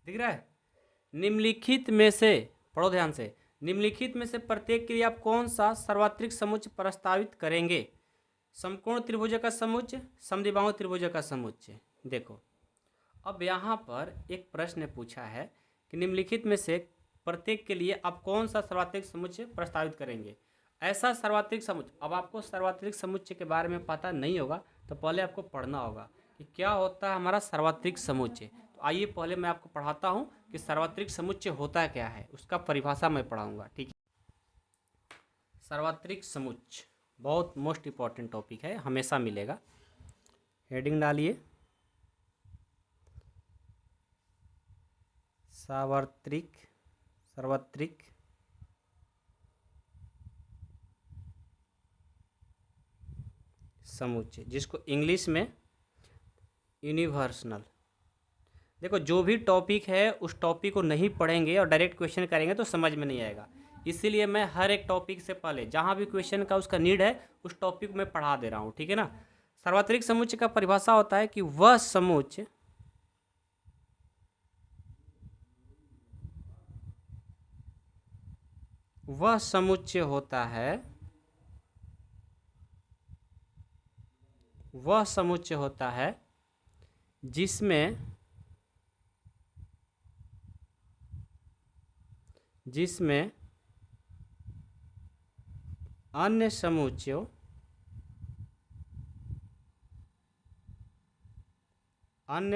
दिख रहा है? निम्नलिखित में से, पढ़ो ध्यान से, निम्नलिखित में से प्रत्येक के लिए आप कौन सा सार्वत्रिक समुच्चय प्रस्तावित करेंगे? समकोण त्रिभुज का समुच्चय, समद्विबाहु त्रिभुज का समुच्चय। देखो अब यहाँ पर एक प्रश्न पूछा है कि निम्नलिखित में से प्रत्येक के लिए आप कौन सा सार्वत्रिक समुच्चय प्रस्तावित करेंगे? ऐसा सार्वत्रिक समुच्चय, अब आपको सार्वत्रिक समुच्चय के बारे में पता नहीं होगा तो पहले आपको पढ़ना होगा कि क्या होता है हमारा सार्वत्रिक समुच्चय। तो आइए पहले मैं आपको पढ़ाता हूँ कि सार्वत्रिक समुच्चय होता क्या है, उसका परिभाषा मैं पढ़ाऊँगा, ठीक है। सार्वत्रिक समुच्चय बहुत मोस्ट इम्पॉर्टेंट टॉपिक है, हमेशा मिलेगा। हेडिंग डालिए, सार्वत्रिक समुच्चय, जिसको इंग्लिश में यूनिवर्सल। देखो जो भी टॉपिक है उस टॉपिक को नहीं पढ़ेंगे और डायरेक्ट क्वेश्चन करेंगे तो समझ में नहीं आएगा, इसीलिए मैं हर एक टॉपिक से पहले जहाँ भी क्वेश्चन का उसका नीड है उस टॉपिक में पढ़ा दे रहा हूँ, ठीक है ना। सार्वत्रिक समुच्चय का परिभाषा होता है कि वह समुच्चय होता है जिसमें अन्य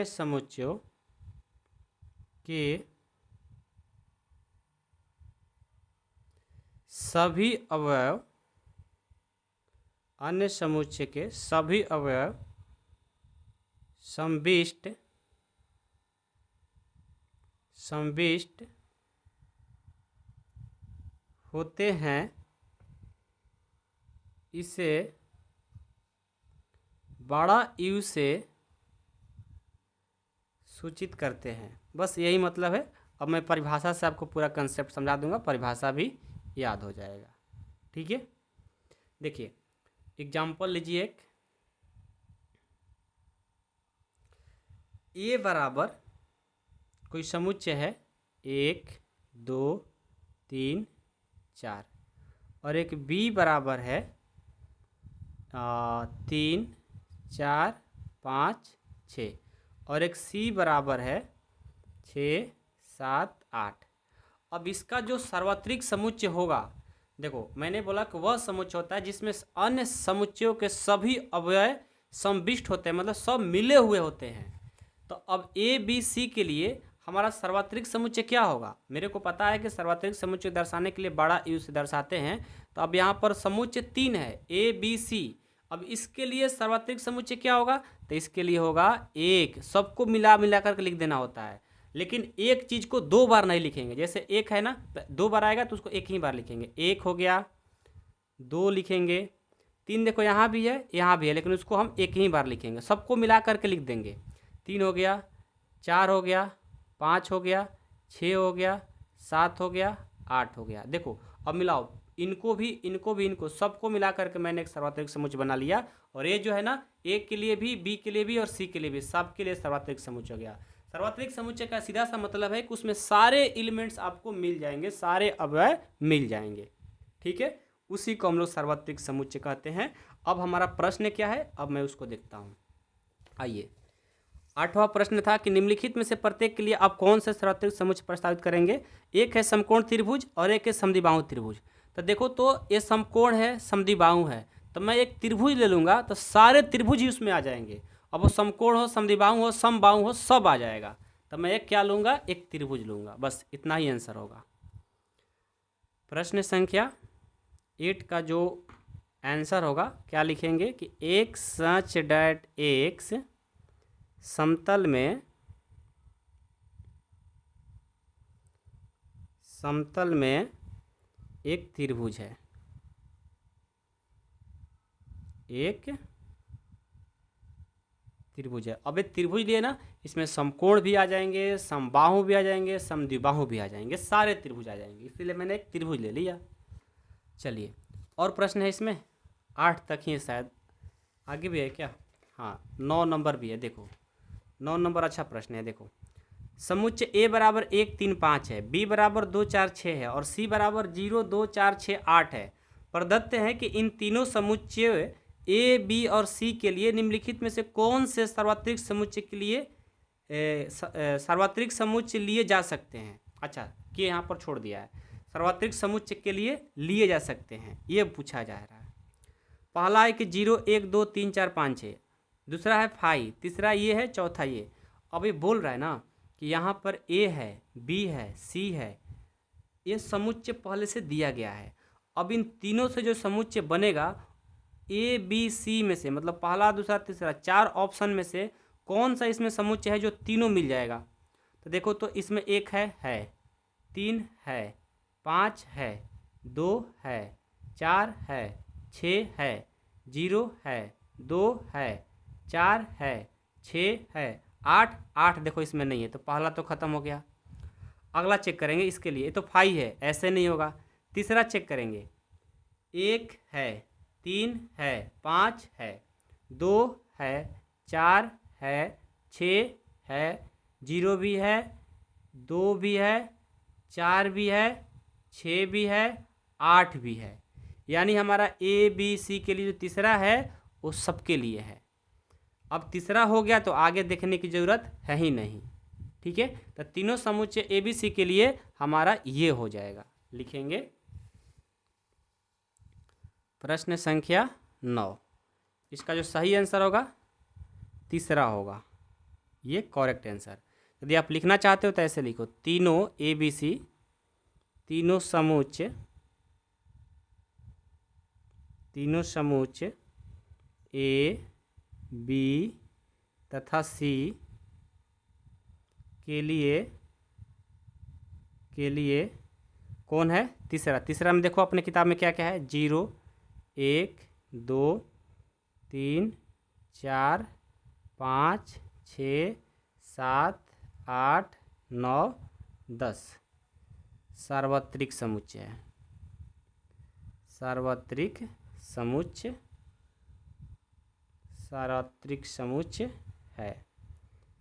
समुच्चयों के सभी अवयव संविष्ट होते हैं, इसे बड़ा यू से सूचित करते हैं। बस यही मतलब है। अब मैं परिभाषा से आपको पूरा कंसेप्ट समझा दूंगा, परिभाषा भी याद हो जाएगा, ठीक है। देखिए एग्जाम्पल लीजिए, एक ए बराबर कोई समुच्चय है 1 2 3 4, और एक बी बराबर है 3 4 5 6, और एक सी बराबर है 6 7 8। अब इसका जो सार्वत्रिक समुच्चय होगा, देखो मैंने बोला कि वह समुच्चय होता है जिसमें अन्य समुच्चयों के सभी अवयव समविष्ट होते हैं, मतलब सब मिले हुए होते हैं। तो अब ए बी सी के लिए हमारा सार्वत्रिक समुच्चय क्या होगा? मेरे को पता है कि सार्वत्रिक समुच्चय दर्शाने के लिए बड़ा यू से दर्शाते हैं। तो अब यहाँ पर समुच्चय 3 है, ए बी सी। अब इसके लिए सार्वत्रिक समुच्चय क्या होगा? तो इसके लिए होगा 1, सबको मिला करके लिख देना होता है। लेकिन एक चीज़ को 2 बार नहीं लिखेंगे, जैसे 1 है ना, 2 बार आएगा तो उसको 1 ही बार लिखेंगे। 1 हो गया, 2 लिखेंगे, 3 देखो यहाँ भी है यहाँ भी है, लेकिन उसको हम 1 ही बार लिखेंगे, सबको मिला करके लिख देंगे। 3 हो गया, 4 हो गया, 5 हो गया, 6 हो गया, 7 हो गया, 8 हो गया। देखो अब मिलाओ, इनको सबको मिला करके मैंने एक सार्वत्रिक समुच्चय बना लिया। और ये जो है ना, ए के लिए भी, बी के लिए भी और सी के लिए भी, सबके लिए सार्वत्रिक समुच्चय हो गया। सार्वत्रिक समुच्चय का सीधा सा मतलब है कि उसमें सारे एलिमेंट्स आपको मिल जाएंगे, सारे अवयव मिल जाएंगे, ठीक है। उसी को हम लोग सार्वत्रिक समुच्चय कहते हैं। अब हमारा प्रश्न क्या है, अब मैं उसको देखता हूँ। आइए, 8वां प्रश्न था कि निम्नलिखित में से प्रत्येक के लिए आप कौन से सार्वत्रिक समुच्चय प्रस्तावित करेंगे? एक है समकोण त्रिभुज और एक है समद्विबाहु त्रिभुज। तो देखो, तो ये समकोण है, समद्विबाहु है, तो मैं एक त्रिभुज ले लूँगा तो सारे त्रिभुज ही उसमें आ जाएंगे। अब वो समकोण हो, समद्विबाहु हो, समबाहु हो, सब आ जाएगा। तो मैं एक क्या लूँगा? एक त्रिभुज लूँगा। बस इतना ही आंसर होगा। प्रश्न संख्या 8 का जो आंसर होगा, क्या लिखेंगे कि एक सच डैट एक्स समतल में एक त्रिभुज है, एक त्रिभुज है। अब ये त्रिभुज लिए ना, इसमें समकोण भी आ जाएंगे, समबाहु भी आ जाएंगे, समद्विबाहु भी आ जाएंगे, सारे त्रिभुज आ जाएंगे, इसीलिए मैंने एक त्रिभुज ले लिया। चलिए और प्रश्न है इसमें, 8 तक ही है शायद, आगे भी है क्या? हाँ 9 नंबर भी है, देखो 9 नंबर अच्छा प्रश्न है। देखो समुच्चय ए बराबर 1 3 5 है, बी बराबर 2 4 6 है और सी बराबर 0 2 4 6 8 है। प्रदत्त है कि इन तीनों समुच्चय ए बी और सी के लिए निम्नलिखित में से कौन से सार्वत्रिक समुच्चय के लिए सार्वत्रिक समुच्चय लिए जा सकते हैं। अच्छा कि यहाँ पर छोड़ दिया है, सार्वत्रिक समुच्चय के लिए लिए जा सकते हैं, ये पूछा जा रहा है। पहला है कि 0 1 2 3 4 5 6, दूसरा है 5, तीसरा ये है, चौथा ये। अब ये बोल रहा है ना कि यहाँ पर ए है, बी है, सी है, ये समुच्चय पहले से दिया गया है। अब इन तीनों से जो समुच्चय बनेगा ए बी सी में से, मतलब पहला दूसरा तीसरा 4 ऑप्शन में से कौन सा इसमें समुच्चय है जो तीनों मिल जाएगा। तो देखो तो इसमें 1 है, 3 है, 5 है, 2 है, 4 है, 6 है, 0 है, 2 है, 4 है, 6 है, 8 देखो इसमें नहीं है, तो पहला तो ख़त्म हो गया। अगला चेक करेंगे इसके लिए, तो 5 है, ऐसे नहीं होगा। तीसरा चेक करेंगे, 1 है, 3 है, 5 है, 2 है, 4 है, 6 है, 0 भी है, 2 भी है, 4 भी है, 6 भी है, 8 भी है। यानी हमारा ए बी सी के लिए जो तीसरा है वो सबके लिए है। अब तीसरा हो गया तो आगे देखने की ज़रूरत है ही नहीं, ठीक है। तो तीनों समुच्चय ए बी सी के लिए हमारा ये हो जाएगा। लिखेंगे प्रश्न संख्या 9, इसका जो सही आंसर होगा तीसरा होगा, ये करेक्ट आंसर। यदि आप लिखना चाहते हो तो ऐसे लिखो, तीनों ए बी सी, तीनों समुच्चय ए बी तथा सी के लिए कौन है तीसरा में देखो अपने किताब में क्या क्या है, 0 1 2 3 4 5 6 7 8 9 10 सार्वत्रिक समुच्चय है। सार्वत्रिक समुच्चय है,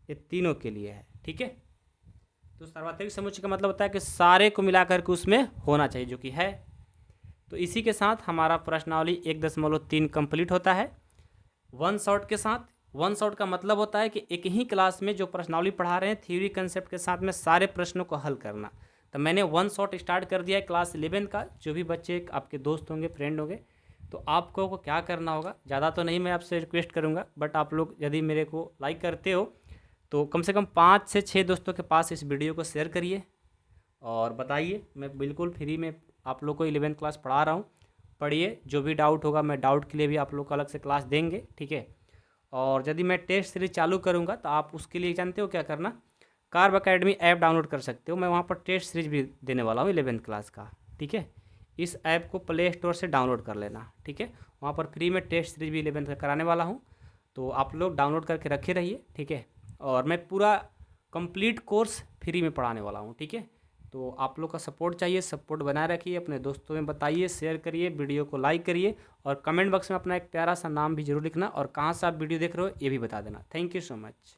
ये तीनों के लिए है, ठीक है। तो सार्वत्रिक समुच्चय का मतलब होता है कि सारे को मिलाकर के उसमें होना चाहिए, जो कि है। तो इसी के साथ हमारा प्रश्नावली 1.3 कंप्लीट होता है 1 शॉट के साथ। 1 शॉट का मतलब होता है कि एक ही क्लास में जो प्रश्नावली पढ़ा रहे हैं थ्योरी कंसेप्ट के साथ में सारे प्रश्नों को हल करना। तो मैंने 1 शॉट स्टार्ट कर दिया है क्लास 11 का। जो भी बच्चे आपके दोस्त होंगे, फ्रेंड होंगे, तो आपको क्या करना होगा, ज़्यादा तो नहीं मैं आपसे रिक्वेस्ट करूँगा, बट आप लोग यदि मेरे को लाइक करते हो तो कम से कम 5 से 6 दोस्तों के पास इस वीडियो को शेयर करिए और बताइए। मैं बिल्कुल फ्री में आप लोग को 11th क्लास पढ़ा रहा हूँ, पढ़िए। जो भी डाउट होगा मैं डाउट के लिए भी आप लोग को अलग से क्लास देंगे, ठीक है। और यदि मैं टेस्ट सीरीज चालू करूँगा तो आप उसके लिए जानते हो क्या करना, कार्व एकेडमी ऐप डाउनलोड कर सकते हो। मैं वहाँ पर टेस्ट सीरीज भी देने वाला हूँ 11th क्लास का, ठीक है। इस ऐप को प्ले स्टोर से डाउनलोड कर लेना, ठीक है। वहाँ पर फ्री में टेस्ट सीरीज भी 11th का कराने वाला हूँ, तो आप लोग डाउनलोड करके रखे रहिए, ठीक है। और मैं पूरा कंप्लीट कोर्स फ्री में पढ़ाने वाला हूँ, ठीक है। तो आप लोग का सपोर्ट चाहिए, सपोर्ट बनाए रखिए, अपने दोस्तों में बताइए, शेयर करिए, वीडियो को लाइक करिए और कमेंट बॉक्स में अपना एक प्यारा सा नाम भी जरूर लिखना और कहाँ से आप वीडियो देख रहे हो ये भी बता देना। Thank you so much.